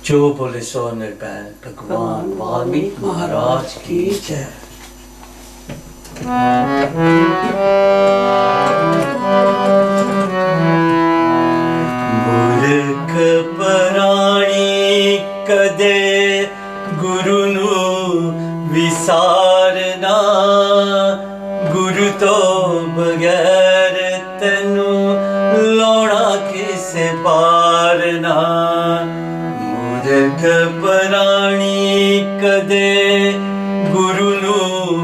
जो बोले सो निर्भय। भगवान वाल्मीकि महाराज की जय। मूर्ख प्राणी कदे गुरु नू विसारना, गुरु तो बगैर तेनू लौना किसे पारना। मूर्ख प्राणी कदे गुरु नू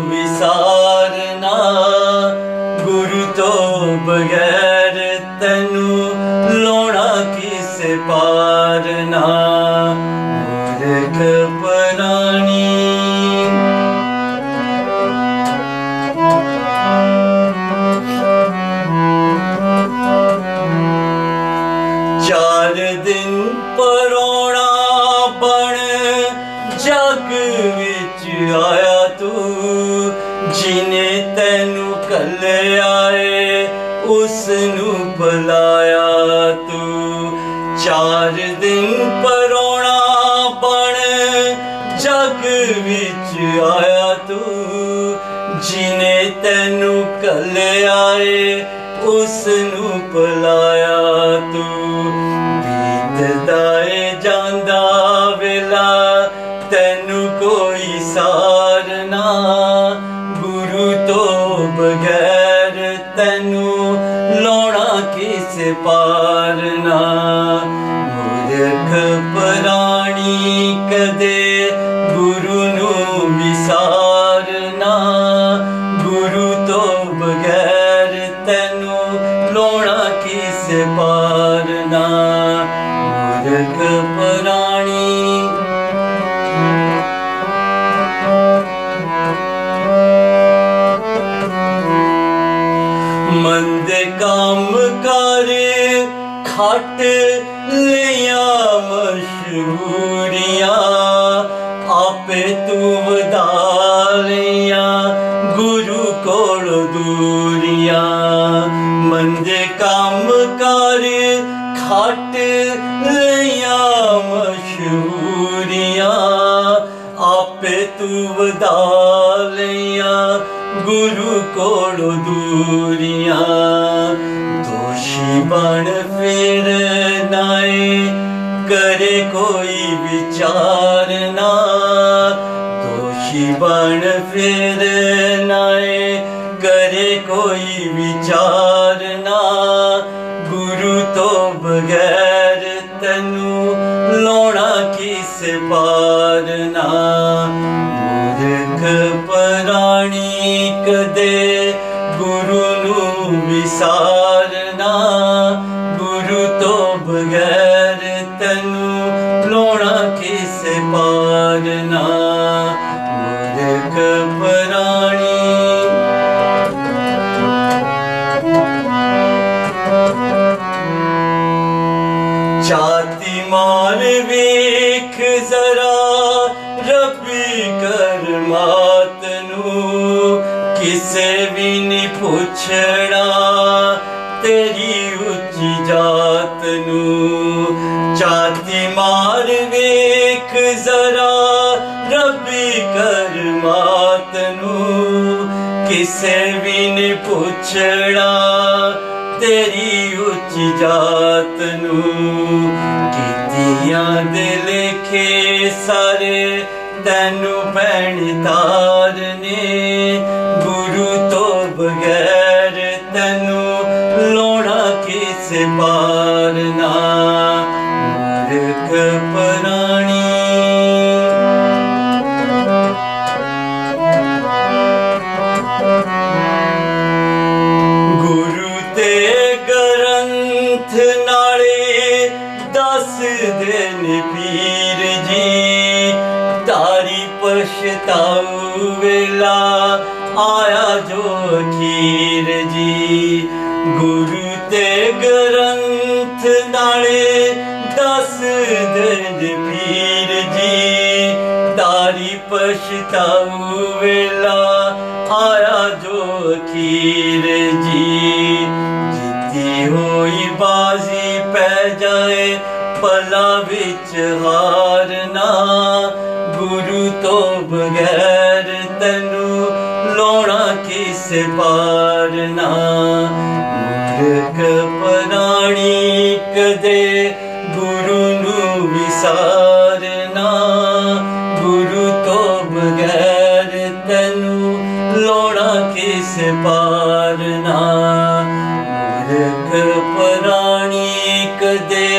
विसारना, गुरु तो बगैर तेनू लौना किसे पारना। मूर्ख प्राणी चार दिन परोना बन जग विच आया तू, जिने तेनू कले आए उसनू बुलाया तू। चार दिन परोना बन जग विच आया तू, जिने तेनू कले आए उसनू बुलाया तू। बीतदा ए जांदा वेला तेनू कोई सारना, गुरु तो बगैर तेनू लौना किसे पारना। मूर्ख प्राणी कदे गुरु नू विसारना, गुरु तो बगैर तेनू लौना किसे पारना। मूर्ख प्राणी मंद काम कर खट लिया मशहूरियां, आपे तू वधा लिया गुरु कोल दूरियां। मंद काम कर खट लिया मशहूरियां, आपे तू वधा लिया गुरु कोल दूरियां। दोषी बन फिर नाए करे कोई विचारना, दोषी बन फिर नाए करे कोई विचारना। गुरु तो बगैर तेनू लौना किसे पारना। मूर्ख प्राणी कदे गुरु नू विसारना, गुरु तो बगैर तेनू लौना किसे पारना। मूर्ख प्राणी छाती मार वेख जरा रब्बी करमात नू, किसे भी नहीं पुछड़ा तेरी उच्ची जात नू। छाती मार वेख जरा रब्बी करमात नू, किसे भी नहीं पुछड़ा तेरी उच्ची जात नू। कीतियां दे लेखे सारे तेनू पैण तारने, गुरु तो बगैर तेनू लौना किसे पारना। मूर्ख प्राणी गुरु ते ग्रंथ नाले दस दिन पीर जी, तारी पछताऊ वेला आया जो खीर जी। गुरु ते ग्रंथ नाले दस दिन पीर जी, तारी पछताऊ वेला आया जो खीर जी। जीती हुई बाजी पै जाए पला विच हारना, गुरु तो बगैर तैनू लोना किस पारना। मूर्ख प्राणी कदे गुरु नू विसारना, गुरु तो बगैर तैनू लोना किस पारना। मूर्ख प्राणी कदे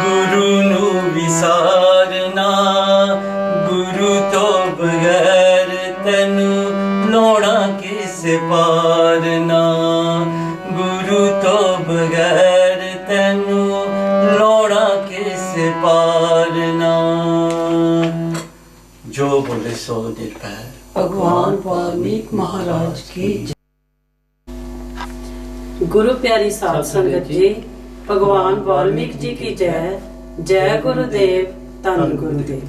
गुरु नू विसारना, गुरु तो बगैर तैनू लोना किस पारना। गुरु तो बगैर तैनू लोना किस पारना। जो बोले सो निर्भय। भगवान वाल्मीकि महाराज की जय। गुरु प्यारी साध संगत जी, भगवान वाल्मीकि जी की जय। जय गुरुदेव, धन गुरुदेव।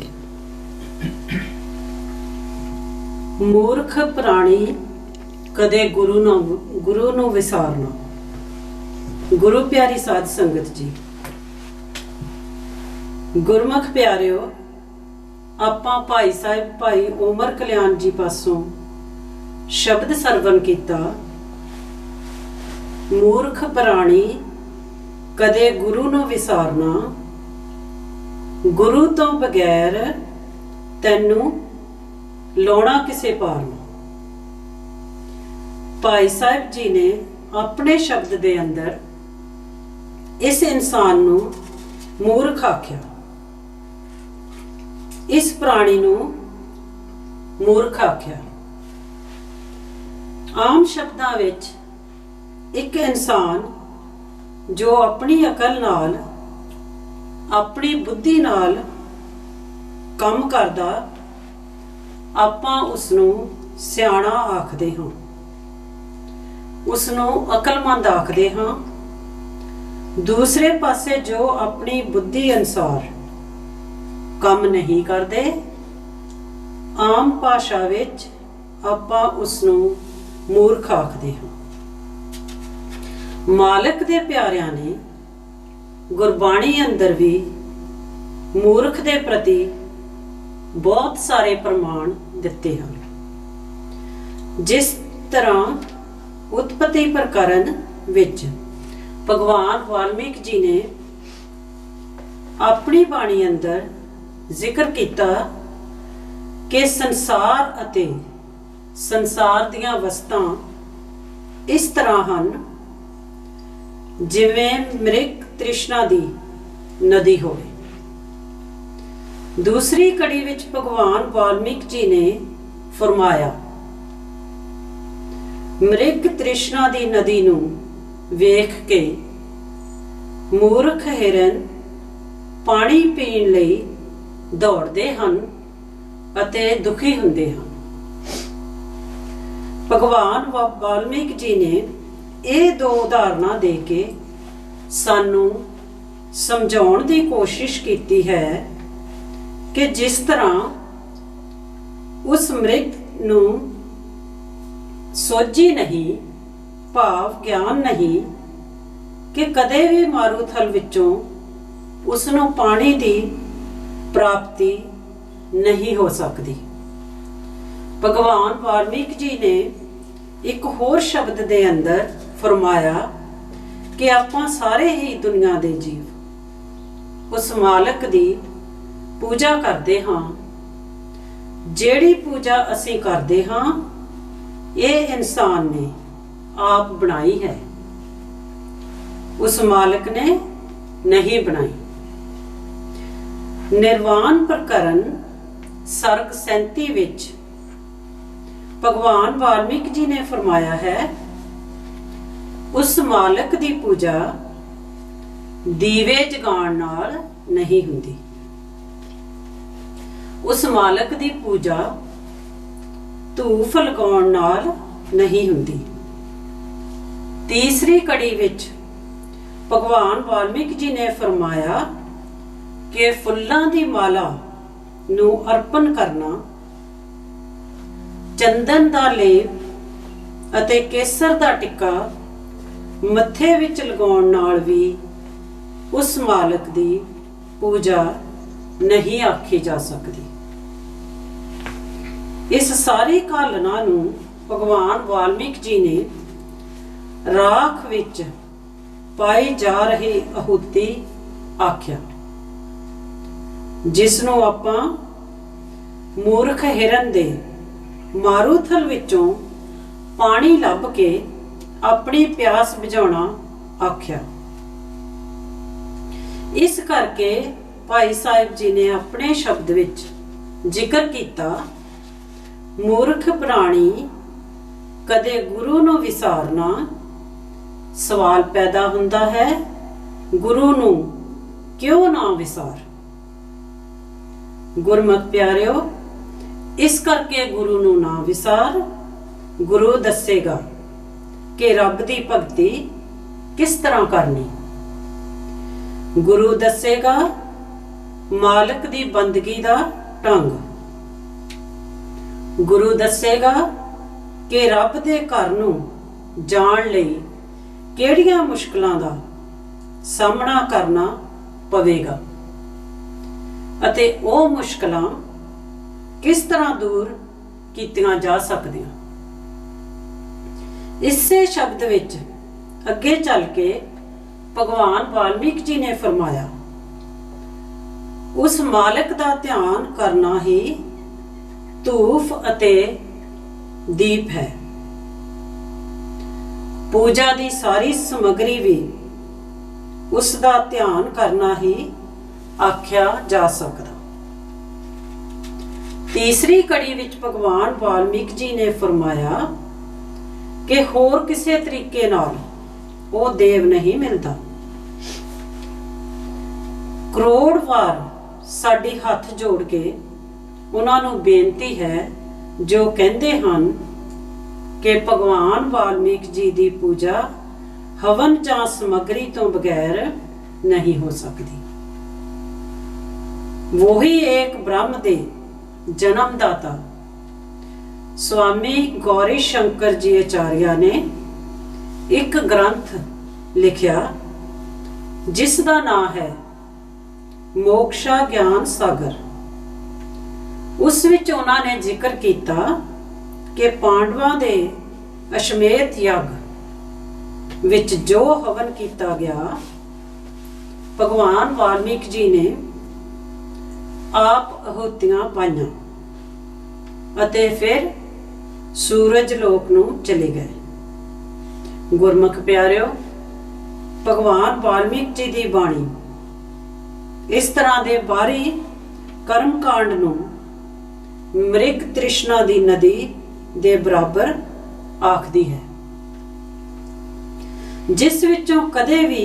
मूर्ख प्राणी कदे गुरु नू विसारना। गुरु प्यारी साध संगत जी, गुरमुख प्यारिओ, ਆਪਾਂ ਭਾਈ ਸਾਹਿਬ ਭਾਈ ਉਮਰ ਕਲਿਆਣ ਜੀ ਪਾਸੋਂ ਸ਼ਬਦ ਸਰਵਨ ਕੀਤਾ। ਮੂਰਖ ਪ੍ਰਾਣੀ ਕਦੇ ਗੁਰੂ ਨੂੰ ਵਿਸਾਰਨਾ, ਗੁਰੂ ਤੋਂ ਬਗੈਰ ਤੈਨੂੰ ਲਾਉਣਾ ਕਿਸੇ ਪਾਰ ਨੂੰ। ਭਾਈ ਸਾਹਿਬ ਜੀ ਨੇ ਆਪਣੇ ਸ਼ਬਦ ਦੇ ਅੰਦਰ ਇਸ ਇਨਸਾਨ ਨੂੰ ਮੂਰਖ ਆਖਿਆ, इस प्राणी नू मूर्ख आख्या। आम शब्दां विच एक इंसान जो अपनी अकल नाल अपनी बुद्धि नाल काम करदा, आपां उसनू सियाणा आखदे हां, उसनू अकलमंद आखदे हां। दूसरे पासे जो अपनी बुद्धि अनुसार काम नहीं करते, आम भाषा विच आपां उसनू मूर्ख आखदे हां। मालिक दे प्यारिਆਂ ने गुरबाणी अंदर भी मूर्ख दे प्रति बहुत सारे प्रमाण दिते हैं। जिस तरह उत्पत्ति प्रकरण विच भगवान वाल्मीकि जी ने अपनी बाणी अंदर जिक्र किया कि संसार अते संसार दियां वस्तां इस तरह हैं जिवें मृग तृष्णा दी नदी होवे। दूसरी कड़ी विच भगवान वाल्मीकि जी ने फरमाया, मृग तृष्णा दी नदी नू वेख के मूर्ख हिरन पानी पीण लई दौड़ते हैं अते दुखी हुंदे हैं। भगवान वाल्मीकि जी ने ये दो उदाहरणा दे के सानू समझाउण दी कोशिश की है कि जिस तरह उस मृग नू सोझी नहीं, भाव ज्ञान नहीं कि कदे भी मारूथल विचों उसनू पानी दी प्राप्ति नहीं हो सकती। भगवान वाल्मीकि जी ने एक होर शब्द दे अंदर फरमाया कि आपां सारे ही दुनिया दे जीव उस मालिक दी पूजा करते हाँ। जेड़ी पूजा असीं करते हाँ, ये इंसान ने आप बनाई है, उस मालिक ने नहीं बनाई। निर्वाण प्रकरण सर्ग 37 विच भगवान वाल्मीकि जी ने फरमाया है, उस मालिक दी पूजा दीवे जगाण नाल नहीं हुंदी, उस मालिक दी पूजा धूफ लगाउण नाल नहीं हुंदी। तीसरी कड़ी विच भगवान वाल्मीकि जी ने फरमाया कि फुल्लां दी माला नू अर्पण करना, चंदन दा लेप अते केसर दा टिक्का मत्थे विच लगाउण नाल भी ਉਸ ਮਾਲਕ ਦੀ ਪੂਜਾ ਨਹੀਂ ਆਖੀ ਜਾ ਸਕਦੀ। ਇਸ ਸਾਰੀ ਘਾਲਣਾ ਨੂੰ ਭਗਵਾਨ ਵਾਲਮੀਕ ਜੀ ਨੇ ਰਾਖ ਵਿੱਚ ਪਾਈ ਜਾ ਰਹੀ ਆਹੂਤੀ ਆਖਿਆ, ਜਿਸ ਨੂੰ ਆਪਾਂ ਮੂਰਖ ਹਿਰਨ ਦੇ ਮਾਰੂਥਲ ਵਿੱਚੋਂ ਪਾਣੀ ਲੱਭ ਕੇ ਆਪਣੀ ਪਿਆਸ ਬੁਝਾਉਣਾ ਆਖਿਆ। ਇਸ ਕਰਕੇ ਭਾਈ ਸਾਹਿਬ ਜੀ ਨੇ ਆਪਣੇ ਸ਼ਬਦ ਵਿੱਚ ਜ਼ਿਕਰ ਕੀਤਾ, ਮੂਰਖ ਪ੍ਰਾਣੀ ਕਦੇ ਗੁਰੂ ਨੂੰ ਵਿਸਾਰਨਾ। ਸਵਾਲ ਪੈਦਾ ਹੁੰਦਾ ਹੈ, ਗੁਰੂ ਨੂੰ ਕਿਉਂ ਨਾ ਵਿਸਾਰ? ਗੁਰਮਤਿ ਪਿਆਰਿਓ, ਇਸ ਕਰਕੇ ਗੁਰੂ ਨੂੰ ਨਾ ਵਿਸਾਰ। ਗੁਰੂ ਦੱਸੇਗਾ ਕਿ ਰੱਬ ਦੀ ਭਗਤੀ ਕਿਸ ਤਰ੍ਹਾਂ ਕਰਨੀ। ਗੁਰੂ ਦੱਸੇਗਾ ਮਾਲਕ ਦੀ ਬੰਦਗੀ ਦਾ ਢੰਗ। ਗੁਰੂ ਦੱਸੇਗਾ ਕਿ ਰੱਬ ਦੇ ਘਰ ਨੂੰ ਜਾਣ ਲਈ ਕਿਹੜੀਆਂ ਮੁਸ਼ਕਲਾਂ ਦਾ ਸਾਹਮਣਾ ਕਰਨਾ ਪਵੇਗਾ ਅਤੇ ਉਹ ਮੁਸ਼ਕਲਾਂ ਕਿਸ ਤਰ੍ਹਾਂ ਦੂਰ ਕੀਤੀਆਂ ਜਾ ਸਕਦੀਆਂ। ਇਸੇ ਸ਼ਬਦ ਵਿੱਚ ਅੱਗੇ ਚੱਲ ਕੇ ਭਗਵਾਨ ਵਾਲਮੀਕ ਜੀ ਨੇ ਫਰਮਾਇਆ, ਉਸ ਮਾਲਕ ਦਾ ਧਿਆਨ ਕਰਨਾ ਹੀ ਧੂਫ ਅਤੇ ਦੀਪ ਹੈ। ਪੂਜਾ ਦੀ ਸਾਰੀ ਸਮੱਗਰੀ ਵੀ ਉਸ ਦਾ ਧਿਆਨ ਕਰਨਾ ਹੀ ਆਖਿਆ ਜਾ ਸਕਦਾ। ਤੀਸਰੀ ਕੜੀ ਵਿੱਚ ਭਗਵਾਨ ਵਾਲਮੀਕ ਜੀ ਨੇ ਫਰਮਾਇਆ ਕਿ ਹੋਰ ਕਿਸੇ ਤਰੀਕੇ ਨਾਲ ਉਹ ਦੇਵ ਨਹੀਂ ਮਿਲਦਾ। ਕਰੋੜ ਵਾਰ ਸਾਡੀ ਹੱਥ ਜੋੜ ਕੇ ਉਹਨਾਂ ਨੂੰ ਬੇਨਤੀ ਹੈ, ਜੋ ਕਹਿੰਦੇ ਹਨ ਕਿ ਭਗਵਾਨ ਵਾਲਮੀਕ ਜੀ ਦੀ ਪੂਜਾ ਹਵਨ ਜਾਂ ਸਮੱਗਰੀ ਤੋਂ ਬਗੈਰ ਨਹੀਂ ਹੋ ਸਕਦੀ। ਵਹੀ ਏਕ ਬ੍ਰਹਮ ਦੇ ਜਨਮਦਾਤਾ स्वामी गौरी शंकर जी आचार्य ने एक ग्रंथ लिखिया जिसका नाम है मोक्षा ज्ञान सागर। उस विच उन्होंने जिक्र किया कि पांडवां दे अश्वमेध यज्ञ विच जो हवन किया गया, भगवान वाल्मीकि जी ने आप आहुतियां पाईयां अते फिर सूरज लोक नूं चले गए। गुरमुख प्यारिओ, भगवान वाल्मीकि जी दी बाणी इस तरह दे बाहरी कर्म कांड नूं मृग तृष्णा दी नदी दे बराबर आखदी है, जिस विचों कदे भी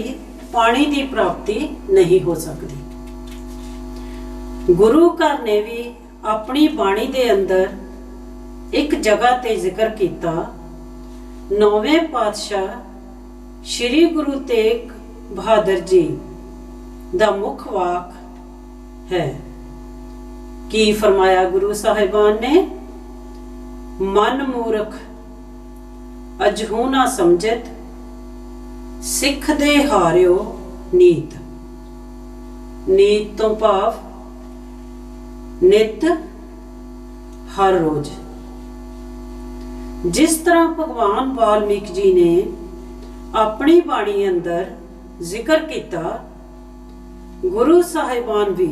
पानी दी प्राप्ति नहीं हो सकती। गुरु घर ने भी अपनी बाणी दे अंदर एक जगह ते जिक्र किया, नौवें पातशाह श्री गुरु तेग बहादुर जी दा मुख वाक है। की फरमाया गुरु साहिबान ने, मन मूर्ख अजहू ना समझत, सिख दे हारियो नीत। नीत तो भाव नित हर रोज। जिस तरह भगवान वाल्मीकि जी ने अपनी बाणी अंदर जिक्र किया, गुरु साहिबान भी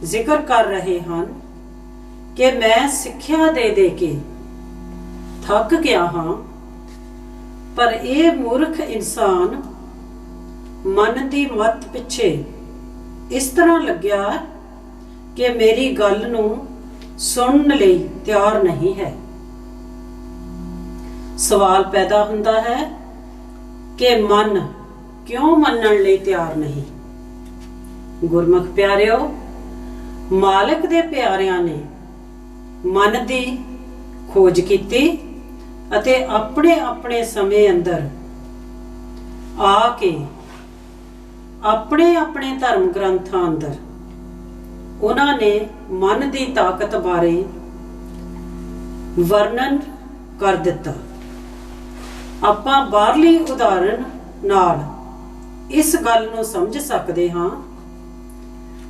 जिक्र कर रहे हैं कि मैं सिक्ख्या दे दे के थक गया हाँ, पर यह मूर्ख इंसान मन की मत पिछे इस तरह लग्या कि मेरी गल नूं सुनने लई तैयार नहीं है। सवाल पैदा हुंदा है कि मन क्यों मनण लई तैयार नहीं। गुरमुख प्यारिओ, मालिक दे प्यारिਆਂ ने मन दी खोज कीती अते अपने अपने समय अंदर आके अपने अपने धर्म ग्रंथां अंदर उन्होंने मन की ताकत बारे वर्णन कर दिता। आपां बाहरली उदाहरण नाल ਇਸ ਗੱਲ ਨੂੰ ਸਮਝ ਸਕਦੇ ਹਾਂ।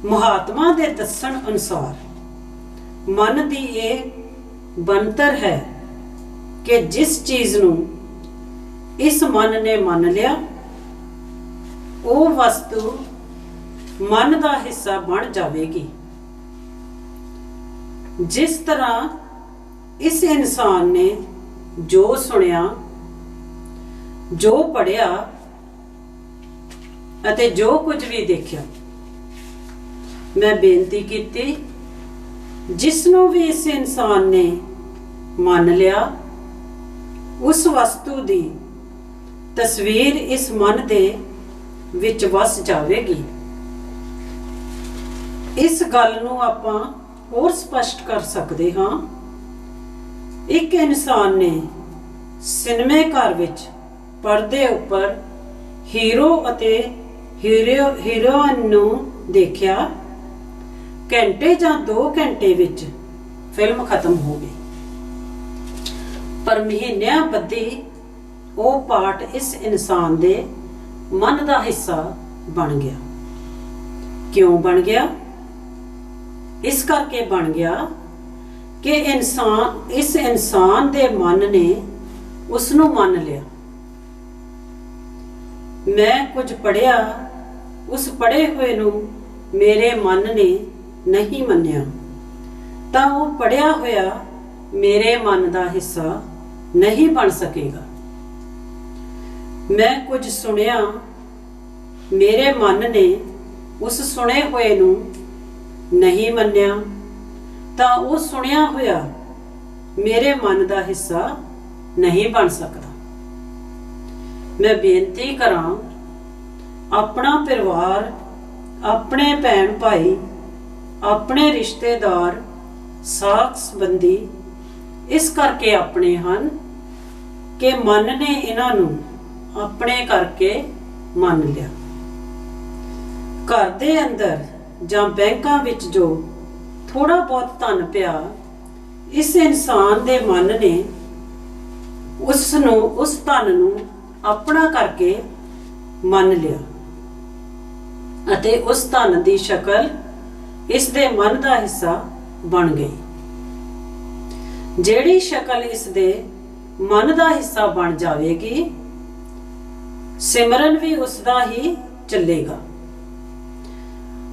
ਮਹਾਤਮਾ ਦੇ ਦੱਸਣ ਅਨੁਸਾਰ ਮਨ ਦੀ ਇਹ ਬਣਤਰ ਹੈ ਕਿ ਜਿਸ ਚੀਜ਼ ਨੂੰ ਇਸ ਮਨ ਨੇ ਮੰਨ ਲਿਆ, ਉਹ ਵਸਤੂ ਮਨ ਦਾ ਹਿੱਸਾ ਬਣ ਜਾਵੇਗੀ। ਜਿਸ ਤਰ੍ਹਾਂ ਇਸ ਇਨਸਾਨ ਨੇ ਜੋ ਸੁਣਿਆ, ਜੋ ਪੜ੍ਹਿਆ ਅਤੇ ਜੋ ਕੁਝ ਵੀ ਦੇਖਿਆ, ਮੈਂ ਬੇਨਤੀ ਕੀਤੀ, ਜਿਸ ਨੂੰ ਵੀ ਇਸ ਇਨਸਾਨ ਨੇ ਮੰਨ ਲਿਆ, ਉਸ ਵਸਤੂ ਦੀ ਤਸਵੀਰ ਇਸ ਮਨ ਦੇ ਵਿੱਚ ਵਸ ਜਾਵੇਗੀ। ਇਸ ਗੱਲ ਨੂੰ ਆਪਾਂ ਹੋਰ ਸਪਸ਼ਟ ਕਰ ਸਕਦੇ ਹਾਂ। ਇੱਕ ਇਨਸਾਨ ਨੇ ਸਿਨੇਮੇ ਘਰ ਵਿੱਚ ਪਰਦੇ ਉੱਪਰ ਹੀਰੋ ਅਤੇ ਹੀਰੋਇਨ ਨੂੰ ਦੇਖਿਆ। ਘੰਟੇ ਜਾਂ 2 ਘੰਟੇ ਵਿੱਚ ਫਿਲਮ ਖਤਮ ਹੋ ਗਈ, ਪਰ ਮਹੀਨਿਆਂ ਬੱਧੀ ਉਹ ਪਾਠ ਇਸ ਇਨਸਾਨ ਦੇ ਮਨ ਦਾ ਹਿੱਸਾ ਬਣ ਗਿਆ। ਕਿਉਂ ਬਣ ਗਿਆ? ਇਸ ਕਰਕੇ ਬਣ ਗਿਆ ਕਿ ਇਸ ਇਨਸਾਨ ਦੇ ਮਨ ਨੇ ਉਸ ਨੂੰ ਮੰਨ ਲਿਆ। ਮੈਂ ਕੁਝ ਪੜ੍ਹਿਆ, ਉਸ ਪੜ੍ਹੇ ਹੋਏ ਨੂੰ ਮੇਰੇ ਮਨ ਨੇ ਨਹੀਂ ਮੰਨਿਆ, ਤਾਂ ਉਹ ਪੜ੍ਹਿਆ ਹੋਇਆ ਮੇਰੇ ਮਨ ਦਾ ਹਿੱਸਾ ਨਹੀਂ ਬਣ ਸਕੇਗਾ। ਮੈਂ ਕੁਝ ਸੁਣਿਆ, ਮੇਰੇ ਮਨ ਨੇ ਉਸ ਸੁਣੇ ਹੋਏ ਨੂੰ ਨਹੀਂ ਮੰਨਿਆ, ਤਾਂ ਉਹ ਸੁਣਿਆ ਹੋਇਆ ਮੇਰੇ ਮਨ ਦਾ ਹਿੱਸਾ ਨਹੀਂ ਬਣ ਸਕਦਾ। ਮੈਂ ਬੇਨਤੀ ਕਰਾਂ, ਆਪਣਾ ਪਰਿਵਾਰ, ਆਪਣੇ ਭੈਣ ਭਾਈ, ਆਪਣੇ ਰਿਸ਼ਤੇਦਾਰ, ਸਾਕ ਸੰਬੰਧੀ ਇਸ ਕਰਕੇ ਆਪਣੇ ਹਨ ਕਿ ਮਨ ਨੇ ਇਹਨਾਂ ਨੂੰ ਆਪਣੇ ਕਰਕੇ ਮੰਨ ਲਿਆ। ਘਰ ਦੇ ਅੰਦਰ ਜਾਂ ਬੈਂਕਾਂ ਵਿੱਚ ਜੋ ਥੋੜਾ ਬਹੁਤ ਧਨ ਪਿਆ, ਇਸ ਇਨਸਾਨ ਦੇ ਮਨ ਨੇ ਉਸ ਧਨ ਨੂੰ ਆਪਣਾ ਕਰਕੇ ਮੰਨ ਲਿਆ ਅਤੇ ਉਸ ਧਨ ਦੀ ਸ਼ਕਲ ਇਸ ਦੇ ਮਨ ਦਾ ਹਿੱਸਾ ਬਣ ਗਈ। ਜਿਹੜੀ ਸ਼ਕਲ ਇਸ ਦੇ ਮਨ ਦਾ ਹਿੱਸਾ ਬਣ ਜਾਵੇਗੀ, ਸਿਮਰਨ ਵੀ ਉਸ ਦਾ ਹੀ ਚੱਲੇਗਾ।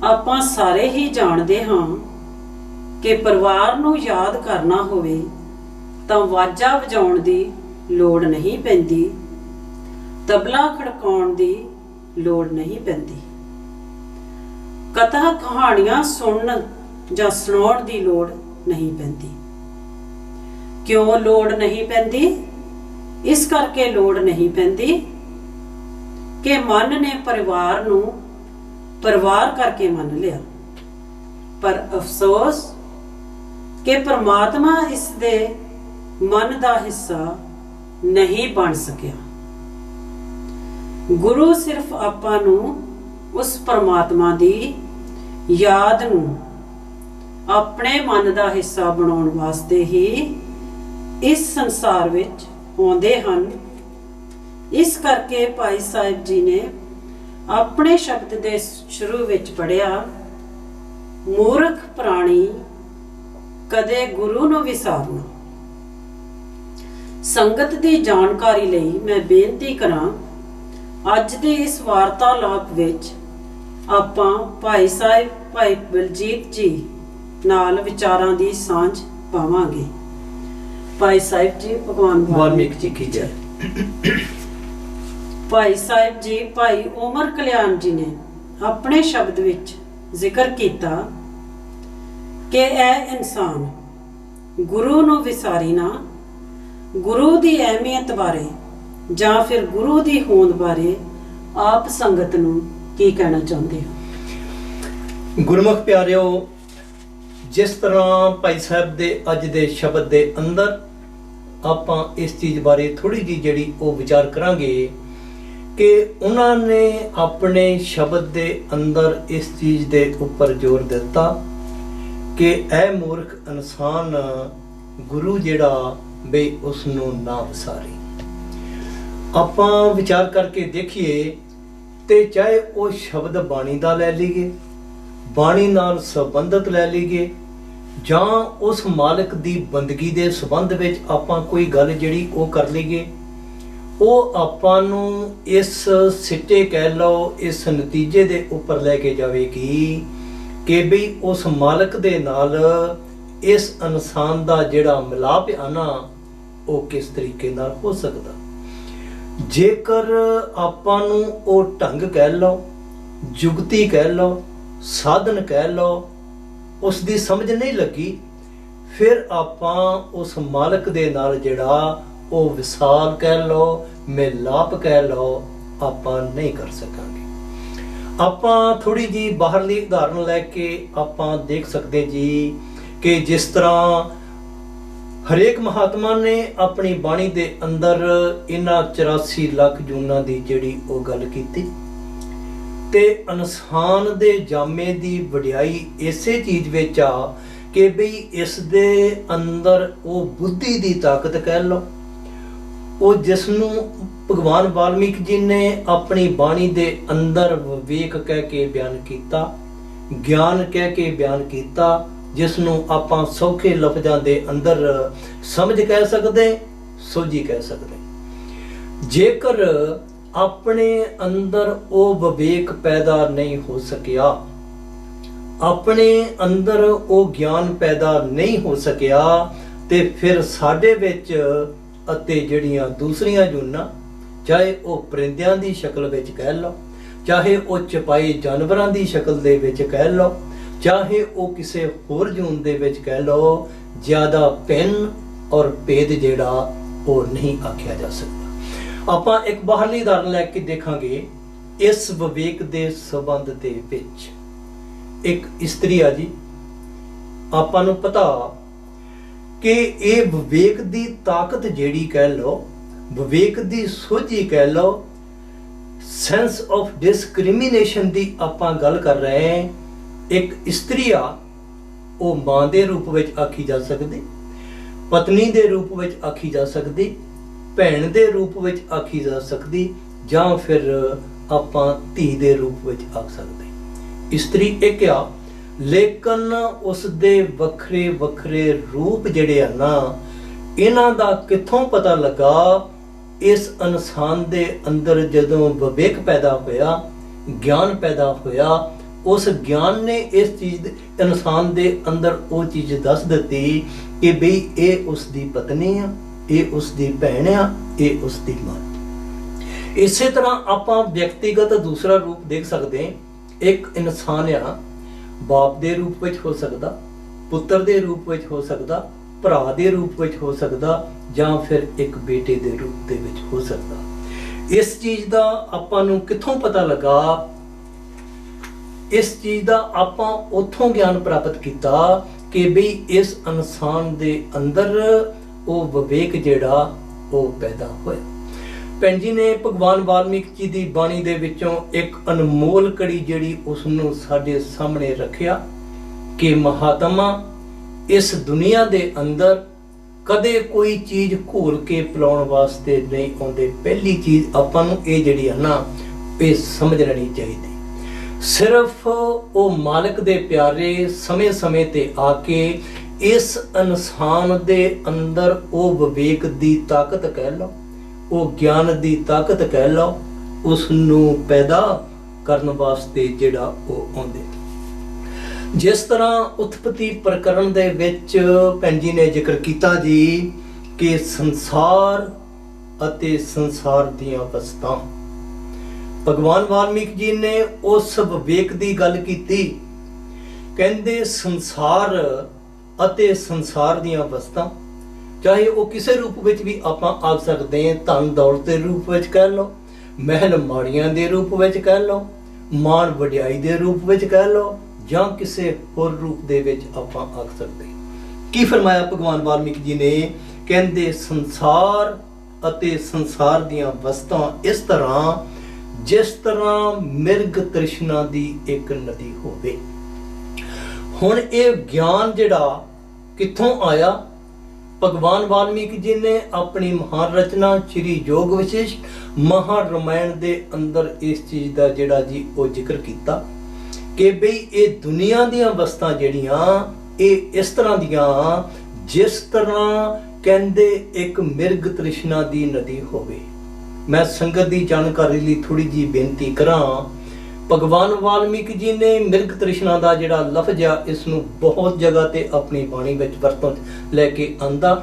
ਆਪਾਂ ਸਾਰੇ ਹੀ ਜਾਣਦੇ ਹਾਂ ਕਿ ਪਰਿਵਾਰ ਨੂੰ ਯਾਦ ਕਰਨਾ ਹੋਵੇ ਤਾਂ ਵਾਜਾ ਵਜਾਉਣ ਦੀ ਲੋੜ ਨਹੀਂ ਪੈਂਦੀ, ਤਬਲਾ ਖੜਕਾਉਣ ਦੀ ਲੋੜ ਨਹੀਂ ਪੈਂਦੀ, ਕਥਾ ਕਹਾਣੀਆਂ ਸੁਣਨ ਜਾਂ ਸੁਣਾਉਣ ਦੀ ਲੋੜ ਨਹੀਂ ਪੈਂਦੀ। ਕਿਉਂ ਲੋੜ ਨਹੀਂ ਪੈਂਦੀ? ਇਸ ਕਰਕੇ ਲੋੜ ਨਹੀਂ ਪੈਂਦੀ ਕਿ ਮਨ ਨੇ ਪਰਿਵਾਰ ਨੂੰ ਪਰਿਵਾਰ ਕਰਕੇ ਮੰਨ ਲਿਆ। ਪਰ ਅਫਸੋਸ ਕਿ ਪਰਮਾਤਮਾ ਇਸ ਦੇ ਮਨ ਦਾ ਹਿੱਸਾ ਨਹੀਂ ਬਣ ਸਕਿਆ। ਗੁਰੂ ਸਿਰਫ ਆਪਾਂ ਨੂੰ ਉਸ ਪਰਮਾਤਮਾ ਦੀ ਯਾਦ ਨੂੰ ਆਪਣੇ ਮਨ ਦਾ ਹਿੱਸਾ ਬਣਾਉਣ ਵਾਸਤੇ ਹੀ ਇਸ ਸੰਸਾਰ ਵਿੱਚ ਆਉਂਦੇ ਹਨ। ਇਸ ਕਰਕੇ ਭਾਈ ਸਾਹਿਬ ਜੀ ਨੇ ਆਪਣੇ ਸ਼ਬਦ ਦੇ ਸ਼ੁਰੂ ਵਿੱਚ ਪੜ੍ਹਿਆ, ਮੂਰਖ ਪ੍ਰਾਣੀ ਕਦੇ ਗੁਰੂ ਨੂੰ ਵਿਸਾਰਨਾ। ਸੰਗਤ ਦੀ ਜਾਣਕਾਰੀ ਲਈ ਮੈਂ ਬੇਨਤੀ ਕਰਾਂ, ਅੱਜ ਦੇ ਇਸ ਵਾਰਤਾਲਾਪ ਵਿੱਚ ਆਪਾਂ ਭਾਈ ਸਾਹਿਬ ਭਾਈ ਬਲਜੀਤ ਜੀ ਨਾਲ ਵਿਚਾਰਾਂ ਦੀ ਸਾਂਝ ਪਾਵਾਂਗੇ। ਭਾਈ ਸਾਹਿਬ ਜੀ, ਭਗਵਾਨ ਵਾਲਮੀਕ ਜੀ ਕੀ ਜੈ। ਭਾਈ ਸਾਹਿਬ ਜੀ ਭਾਈ ਉਮਰ ਕਲਿਆਣ ਜੀ ਨੇ ਆਪਣੇ ਸ਼ਬਦ ਵਿੱਚ ਜ਼ਿਕਰ ਕੀਤਾ ਕਿ ਇਹ ਇਨਸਾਨ ਗੁਰੂ ਨੂੰ ਵਿਸਾਰੀ ਨਾ। ਗੁਰੂ ਦੀ ਅਹਿਮੀਅਤ ਬਾਰੇ ਜਾਂ ਫਿਰ ਗੁਰੂ ਦੀ ਹੋਂਦ ਬਾਰੇ ਆਪ ਸੰਗਤ ਨੂੰ ਕੀ ਕਹਿਣਾ ਚਾਹੁੰਦੇ ਹੋ? ਗੁਰਮੁਖ ਪਿਆਰਿਓ, ਜਿਸ ਤਰ੍ਹਾਂ ਭਾਈ ਸਾਹਿਬ ਦੇ ਅੱਜ ਦੇ ਸ਼ਬਦ ਦੇ ਅੰਦਰ ਆਪਾਂ ਇਸ ਚੀਜ਼ ਬਾਰੇ ਥੋੜੀ ਜਿਹੀ ਜਿਹੜੀ ਉਹ ਵਿਚਾਰ ਕਰਾਂਗੇ ਕਿ ਉਹਨਾਂ ਨੇ ਆਪਣੇ ਸ਼ਬਦ ਦੇ ਅੰਦਰ ਇਸ ਚੀਜ਼ ਦੇ ਉੱਪਰ ਜ਼ੋਰ ਦਿੱਤਾ ਕਿ ਇਹ ਮੂਰਖ ਇਨਸਾਨ ਗੁਰੂ ਜਿਹੜਾ ਬਈ ਉਸ ਨੂੰ ਨਾ ਵਿਸਾਰੇ। ਆਪਾਂ ਵਿਚਾਰ ਕਰਕੇ ਦੇਖੀਏ ਤੇ ਚਾਹੇ ਉਹ ਸ਼ਬਦ ਬਾਣੀ ਦਾ ਲੈ ਲਈਏ, ਬਾਣੀ ਨਾਲ ਸੰਬੰਧਿਤ ਲੈ ਲਈਏ, ਜਾਂ ਉਸ ਮਾਲਕ ਦੀ ਬੰਦਗੀ ਦੇ ਸੰਬੰਧ ਵਿੱਚ ਆਪਾਂ ਕੋਈ ਗੱਲ ਜਿਹੜੀ ਉਹ ਕਰ ਲਈਏ, ਉਹ ਆਪਾਂ ਨੂੰ ਇਸ ਸਿੱਟੇ ਕਹਿ ਲਓ, ਇਸ ਨਤੀਜੇ ਦੇ ਉੱਪਰ ਲੈ ਕੇ ਜਾਵੇਗੀ ਕਿ ਵੀ ਉਸ ਮਾਲਕ ਦੇ ਨਾਲ ਇਸ ਇਨਸਾਨ ਦਾ ਜਿਹੜਾ ਮਿਲਾਪ ਆ ਨਾ, ਉਹ ਕਿਸ ਤਰੀਕੇ ਨਾਲ ਹੋ ਸਕਦਾ। ਜੇਕਰ ਆਪਾਂ ਨੂੰ ਉਹ ਢੰਗ ਕਹਿ ਲਓ, ਜੁਗਤੀ ਕਹਿ ਲਓ, ਸਾਧਨ ਕਹਿ ਲਓ, ਉਸ ਦੀ ਸਮਝ ਨਹੀਂ ਲੱਗੀ, ਫਿਰ ਆਪਾਂ ਉਸ ਮਾਲਕ ਦੇ ਨਾਲ ਜਿਹੜਾ ਉਹ ਵਿਸਾਲ ਕਹਿ ਲਓ, ਮਿਲਾਪ ਕਹਿ ਲਓ, ਆਪਾਂ ਨਹੀਂ ਕਰ ਸਕਾਂਗੇ। ਆਪਾਂ ਥੋੜੀ ਜੀ ਬਾਹਰਲੀ ਉਦਾਹਰਨ ਲੈ ਕੇ ਆਪਾਂ ਦੇਖ ਸਕਦੇ ਜੀ ਕਿ ਜਿਸ ਤਰ੍ਹਾਂ ਹਰੇਕ ਮਹਾਤਮਾ ਨੇ ਆਪਣੀ ਬਾਣੀ ਦੇ ਅੰਦਰ ਇਹਨਾਂ 84 ਲੱਖ ਜੂਨਾਂ ਦੀ ਜਿਹੜੀ ਉਹ ਗੱਲ ਕੀਤੀ, ਤੇ ਇਨਸਾਨ ਦੇ ਜਾਮੇ ਦੀ ਵਡਿਆਈ ਇਸੇ ਚੀਜ਼ ਵਿੱਚ ਆ ਕਿ ਬਈ ਇਸ ਦੇ ਅੰਦਰ ਉਹ ਬੁੱਧੀ ਦੀ ਤਾਕਤ ਕਹਿ ਲਓ, ਉਹ ਜਿਸ ਨੂੰ ਭਗਵਾਨ ਵਾਲਮੀਕ ਜੀ ਨੇ ਆਪਣੀ ਬਾਣੀ ਦੇ ਅੰਦਰ ਵਿਵੇਕ ਕਹਿ ਕੇ ਬਿਆਨ ਕੀਤਾ, ਗਿਆਨ ਕਹਿ ਕੇ ਬਿਆਨ ਕੀਤਾ, ਜਿਸ ਨੂੰ ਆਪਾਂ ਸੌਖੇ ਲਫ਼ਜ਼ਾਂ ਦੇ ਅੰਦਰ ਸਮਝ ਕਹਿ ਸਕਦੇ, ਸੋਝੀ ਕਹਿ ਸਕਦੇ। ਜੇਕਰ ਆਪਣੇ ਅੰਦਰ ਉਹ ਵਿਵੇਕ ਪੈਦਾ ਨਹੀਂ ਹੋ ਸਕਿਆ, ਆਪਣੇ ਅੰਦਰ ਉਹ ਗਿਆਨ ਪੈਦਾ ਨਹੀਂ ਹੋ ਸਕਿਆ, ਤੇ ਫਿਰ ਸਾਡੇ ਵਿੱਚ ਅਤੇ ਜਿਹੜੀਆਂ ਦੂਸਰੀਆਂ ਜੂਨਾਂ, ਚਾਹੇ ਉਹ ਪਰਿੰਦਿਆਂ ਦੀ ਸ਼ਕਲ ਵਿੱਚ ਕਹਿ ਲਓ, ਚਾਹੇ ਉਹ ਚਪਾਈ ਜਾਨਵਰਾਂ ਦੀ ਸ਼ਕਲ ਦੇ ਵਿੱਚ ਕਹਿ ਲਓ, ਚਾਹੇ ਉਹ ਕਿਸੇ ਹੋਰ ਜੂਨ ਦੇ ਵਿੱਚ ਕਹਿ ਲਓ, ਜ਼ਿਆਦਾ ਭਿੰਨ ਔਰ ਭੇਦ ਜਿਹੜਾ ਉਹ ਨਹੀਂ ਆਖਿਆ ਜਾ ਸਕਦਾ। ਆਪਾਂ ਇੱਕ ਬਾਹਰਲੀ ਉਦਾਹਰਨ ਲੈ ਕੇ ਦੇਖਾਂਗੇ ਇਸ ਵਿਵੇਕ ਦੇ ਸੰਬੰਧ ਦੇ ਵਿੱਚ। ਇੱਕ ਇਸਤਰੀ ਆ ਜੀ, ਆਪਾਂ ਨੂੰ ਪਤਾ ਕਿ ਇਹ ਵਿਵੇਕ ਦੀ ਤਾਕਤ ਜਿਹੜੀ ਕਹਿ ਲਓ, ਵਿਵੇਕ ਦੀ ਸੋਝੀ ਕਹਿ ਲਓ, ਸੈਂਸ ਆਫ ਡਿਸਕ੍ਰਿਮੀਨੇਸ਼ਨ ਦੀ ਆਪਾਂ ਗੱਲ ਕਰ ਰਹੇ ਹਾਂ। ਇੱਕ ਇਸਤਰੀ ਆ, ਉਹ ਮਾਂ ਦੇ ਰੂਪ ਵਿੱਚ ਆਖੀ ਜਾ ਸਕਦੀ, ਪਤਨੀ ਦੇ ਰੂਪ ਵਿੱਚ ਆਖੀ ਜਾ ਸਕਦੀ, ਭੈਣ ਦੇ ਰੂਪ ਵਿੱਚ ਆਖੀ ਜਾ ਸਕਦੀ, ਜਾਂ ਫਿਰ ਆਪਾਂ ਧੀ ਦੇ ਰੂਪ ਵਿੱਚ ਆਖ ਸਕਦੇ। ਇਸਤਰੀ ਇੱਕ ਆ, ਲੇਕਿਨ ਉਸ ਦੇ ਵੱਖਰੇ ਵੱਖਰੇ ਰੂਪ ਜਿਹੜੇ ਆ ਨਾ, ਇਹਨਾਂ ਦਾ ਕਿੱਥੋਂ ਪਤਾ ਲੱਗਾ? ਇਸ ਇਨਸਾਨ ਦੇ ਅੰਦਰ ਜਦੋਂ ਵਿਵੇਕ ਪੈਦਾ ਹੋਇਆ, ਗਿਆਨ ਪੈਦਾ ਹੋਇਆ, ਉਸ ਗਿਆਨ ਨੇ ਇਸ ਚੀਜ਼ ਇਨਸਾਨ ਦੇ ਅੰਦਰ ਉਹ ਚੀਜ਼ ਦੱਸ ਦਿੱਤੀ ਕਿ ਬਈ ਇਹ ਉਸ ਦੀ ਪਤਨੀ ਆ, ਇਹ ਉਸ ਦੀ ਭੈਣ ਆ, ਇਹ ਉਸ ਦੀ ਮਾਂ। ਇਸੇ ਤਰ੍ਹਾਂ ਆਪਾਂ ਵਿਅਕਤੀਗਤ ਦੂਸਰਾ ਰੂਪ ਦੇਖ ਸਕਦੇ ਹਾਂ। ਇੱਕ ਇਨਸਾਨ ਆ, ਬਾਪ ਦੇ ਰੂਪ ਵਿੱਚ ਹੋ ਸਕਦਾ, ਪੁੱਤਰ ਦੇ ਰੂਪ ਵਿੱਚ ਹੋ ਸਕਦਾ, ਭਰਾ ਦੇ ਰੂਪ ਵਿੱਚ ਹੋ ਸਕਦਾ, ਜਾਂ ਫਿਰ ਇੱਕ ਬੇਟੇ ਦੇ ਰੂਪ ਦੇ ਵਿੱਚ ਹੋ ਸਕਦਾ। ਇਸ ਚੀਜ਼ ਦਾ ਆਪਾਂ ਨੂੰ ਕਿੱਥੋਂ ਪਤਾ ਲੱਗਾ? ਇਸ ਚੀਜ਼ ਦਾ ਆਪਾਂ ਉੱਥੋਂ ਗਿਆਨ ਪ੍ਰਾਪਤ ਕੀਤਾ ਕਿ ਬਈ ਇਸ ਇਨਸਾਨ ਦੇ ਅੰਦਰ ਉਹ ਵਿਵੇਕ ਜਿਹੜਾ ਉਹ ਪੈਦਾ ਹੋਇਆ। ਭੈਣ ਜੀ ਨੇ ਭਗਵਾਨ ਵਾਲਮੀਕ ਜੀ ਦੀ ਬਾਣੀ ਦੇ ਵਿੱਚੋਂ ਇੱਕ ਅਨਮੋਲ ਕੜੀ ਜਿਹੜੀ ਉਸ ਨੂੰ ਸਾਡੇ ਸਾਹਮਣੇ ਰੱਖਿਆ ਕਿ ਮਹਾਤਮਾ ਇਸ ਦੁਨੀਆ ਦੇ ਅੰਦਰ ਕਦੇ ਕੋਈ ਚੀਜ਼ ਘੋਲ ਕੇ ਪਿਲਾਉਣ ਵਾਸਤੇ ਨਹੀਂ ਆਉਂਦੇ। ਪਹਿਲੀ ਚੀਜ਼ ਆਪਾਂ ਨੂੰ ਇਹ ਜਿਹੜੀ ਹੈ ਨਾ, ਇਹ ਸਮਝ ਲੈਣੀ ਚਾਹੀਦੀ। ਸਿਰਫ ਉਹ ਮਾਲਕ ਦੇ ਪਿਆਰੇ ਸਮੇਂ-ਸਮੇਂ ਤੇ ਆ ਕੇ ਇਸ ਇਨਸਾਨ ਦੇ ਅੰਦਰ ਉਹ ਵਿਵੇਕ ਦੀ ਤਾਕਤ ਕਹਿ ਲਓ, ਉਹ ਗਿਆਨ ਦੀ ਤਾਕਤ ਕਹਿ ਲਓ, ਉਸ ਨੂੰ ਪੈਦਾ ਕਰਨ ਵਾਸਤੇ ਜਿਹੜਾ ਉਹ ਆਉਂਦੇ। ਜਿਸ ਤਰ੍ਹਾਂ ਉਤਪਤੀ ਪ੍ਰਕਰਣ ਦੇ ਵਿੱਚ ਭੈਣ ਜੀ ਨੇ ਜ਼ਿਕਰ ਕੀਤਾ ਜੀ ਕਿ ਸੰਸਾਰ ਅਤੇ ਸੰਸਾਰ ਦੀਆਂ ਵਸਤਾਂ, ਭਗਵਾਨ ਵਾਲਮੀਕ ਜੀ ਨੇ ਉਸ ਵਿਵੇਕ ਦੀ ਗੱਲ ਕੀਤੀ। ਕਹਿੰਦੇ ਸੰਸਾਰ ਅਤੇ ਸੰਸਾਰ ਦੀਆਂ ਵਸਤਾਂ, ਚਾਹੇ ਉਹ ਕਿਸੇ ਰੂਪ ਵਿੱਚ ਵੀ ਆਪਾਂ ਆਖ ਸਕਦੇ ਹਾਂ, ਧਨ ਦੌਲਤ ਦੇ ਰੂਪ ਵਿੱਚ ਕਹਿ ਲਓ, ਮਹਿਲ ਮਾੜੀਆਂ ਦੇ ਰੂਪ ਵਿੱਚ ਕਹਿ ਲਓ, ਮਾਣ ਵਡਿਆਈ ਦੇ ਰੂਪ ਵਿੱਚ ਕਹਿ ਲਓ, ਜਾਂ ਕਿਸੇ ਹੋਰ ਰੂਪ ਦੇ ਵਿੱਚ ਆਪਾਂ ਆਖ ਸਕਦੇ। ਕੀ ਫਰਮਾਇਆ ਭਗਵਾਨ ਵਾਲਮੀਕ ਜੀ ਨੇ? ਕਹਿੰਦੇ ਸੰਸਾਰ ਅਤੇ ਸੰਸਾਰ ਦੀਆਂ ਵਸਤਾਂ ਇਸ ਤਰ੍ਹਾਂ ਜਿਸ ਤਰ੍ਹਾਂ ਮਿਰਗ ਤ੍ਰਿਸ਼ਨਾ ਦੀ ਇੱਕ ਨਦੀ ਹੋਵੇ। ਹੁਣ ਇਹ ਗਿਆਨ ਜਿਹੜਾ ਕਿੱਥੋਂ ਆਇਆ? ਭਗਵਾਨ ਵਾਲਮੀਕ ਜੀ ਨੇ ਆਪਣੀ ਮਹਾਨ ਰਚਨਾ ਸ਼੍ਰੀ ਯੋਗ ਵਿਸ਼ੇਸ਼ ਮਹਾ ਰਾਮਾਇਣ ਦੇ ਅੰਦਰ ਇਸ ਚੀਜ਼ ਦਾ ਜਿਹੜਾ ਜੀ ਉਹ ਜ਼ਿਕਰ ਕੀਤਾ ਕਿ ਬਈ ਇਹ ਦੁਨੀਆ ਦੀਆਂ ਵਸਤਾਂ ਜਿਹੜੀਆਂ ਇਹ ਇਸ ਤਰ੍ਹਾਂ ਦੀਆਂ ਜਿਸ ਤਰ੍ਹਾਂ ਕਹਿੰਦੇ ਇੱਕ ਮਿਰਗ ਤ੍ਰਿਸ਼ਨਾ ਦੀ ਨਦੀ ਹੋਵੇ। ਮੈਂ ਸੰਗਤ ਦੀ ਜਾਣਕਾਰੀ ਲਈ ਥੋੜੀ ਜੀ ਬੇਨਤੀ ਕਰਾਂ। ਭਗਵਾਨ ਵਾਲਮੀਕ ਜੀ ਨੇ ਮਿਰਗ ਤ੍ਰਿਸ਼ਨਾ ਦਾ ਜਿਹੜਾ ਲਫ਼ਜ਼ ਆ ਇਸ ਨੂੰ ਬਹੁਤ ਜਗ੍ਹਾ ਤੇ ਆਪਣੀ ਬਾਣੀ ਵਿੱਚ ਵਰਤੋਂ ਲੈ ਕੇ ਆਂਦਾ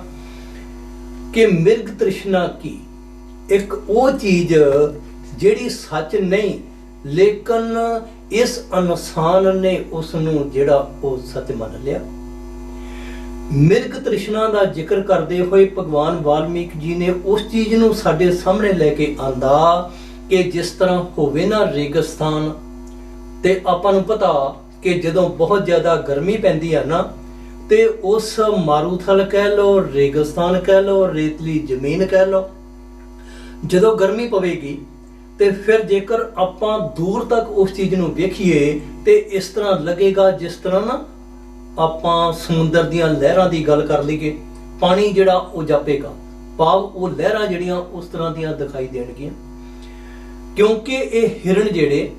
ਕਿ ਮਿਰਗ ਤ੍ਰਿਸ਼ਨਾ ਕੀ ਇੱਕ ਉਹ ਚੀਜ਼ ਜਿਹੜੀ ਸੱਚ ਨਹੀਂ ਲੇਕਿਨ ਇਸ ਇਨਸਾਨ ਨੇ ਉਸ ਨੂੰ ਜਿਹੜਾ ਉਹ ਸੱਚ ਮੰਨ ਲਿਆ। ਮਿਰਗ ਤ੍ਰਿਸ਼ਨਾ ਦਾ ਜ਼ਿਕਰ ਕਰਦੇ ਹੋਏ ਭਗਵਾਨ ਵਾਲਮੀਕ ਜੀ ਨੇ ਉਸ ਚੀਜ਼ ਨੂੰ ਸਾਡੇ ਸਾਹਮਣੇ ਲੈ ਕੇ ਆਂਦਾ ਕਿ ਜਿਸ ਤਰ੍ਹਾਂ ਹੋਵੇ ਨਾ ਰੇਗਿਸਤਾਨ, ਤੇ ਆਪਾਂ ਨੂੰ ਪਤਾ ਕਿ ਜਦੋਂ ਬਹੁਤ ਜ਼ਿਆਦਾ ਗਰਮੀ ਪੈਂਦੀ ਆ ਨਾ ਤੇ ਉਸ ਮਾਰੂਥਲ ਕਹਿ ਲੋ, ਰੇਗਿਸਤਾਨ ਕਹਿ ਲੋ, ਰੇਤਲੀ ਜ਼ਮੀਨ ਕਹਿ ਲੋ, ਜਦੋਂ ਗਰਮੀ ਪਵੇਗੀ ਤੇ ਫਿਰ ਜੇਕਰ ਆਪਾਂ ਦੂਰ ਤੱਕ ਉਸ ਚੀਜ਼ ਨੂੰ ਵੇਖੀਏ ਤੇ ਇਸ ਤਰ੍ਹਾਂ ਲੱਗੇਗਾ ਜਿਸ ਤਰ੍ਹਾਂ ਨਾ ਆਪਾਂ ਸਮੁੰਦਰ ਦੀਆਂ ਲਹਿਰਾਂ ਦੀ ਗੱਲ ਕਰ ਲਈਏ, ਪਾਣੀ ਜਿਹੜਾ ਉਹ ਜਾਪੇਗਾ, ਭਾਵ ਉਹ ਲਹਿਰਾਂ ਜਿਹੜੀਆਂ ਉਸ ਤਰ੍ਹਾਂ ਦੀਆਂ ਦਿਖਾਈ ਦੇਣਗੀਆਂ। ਕਿਉਂਕਿ ਇਹ ਹਿਰਨ ਜਿਹੜੇ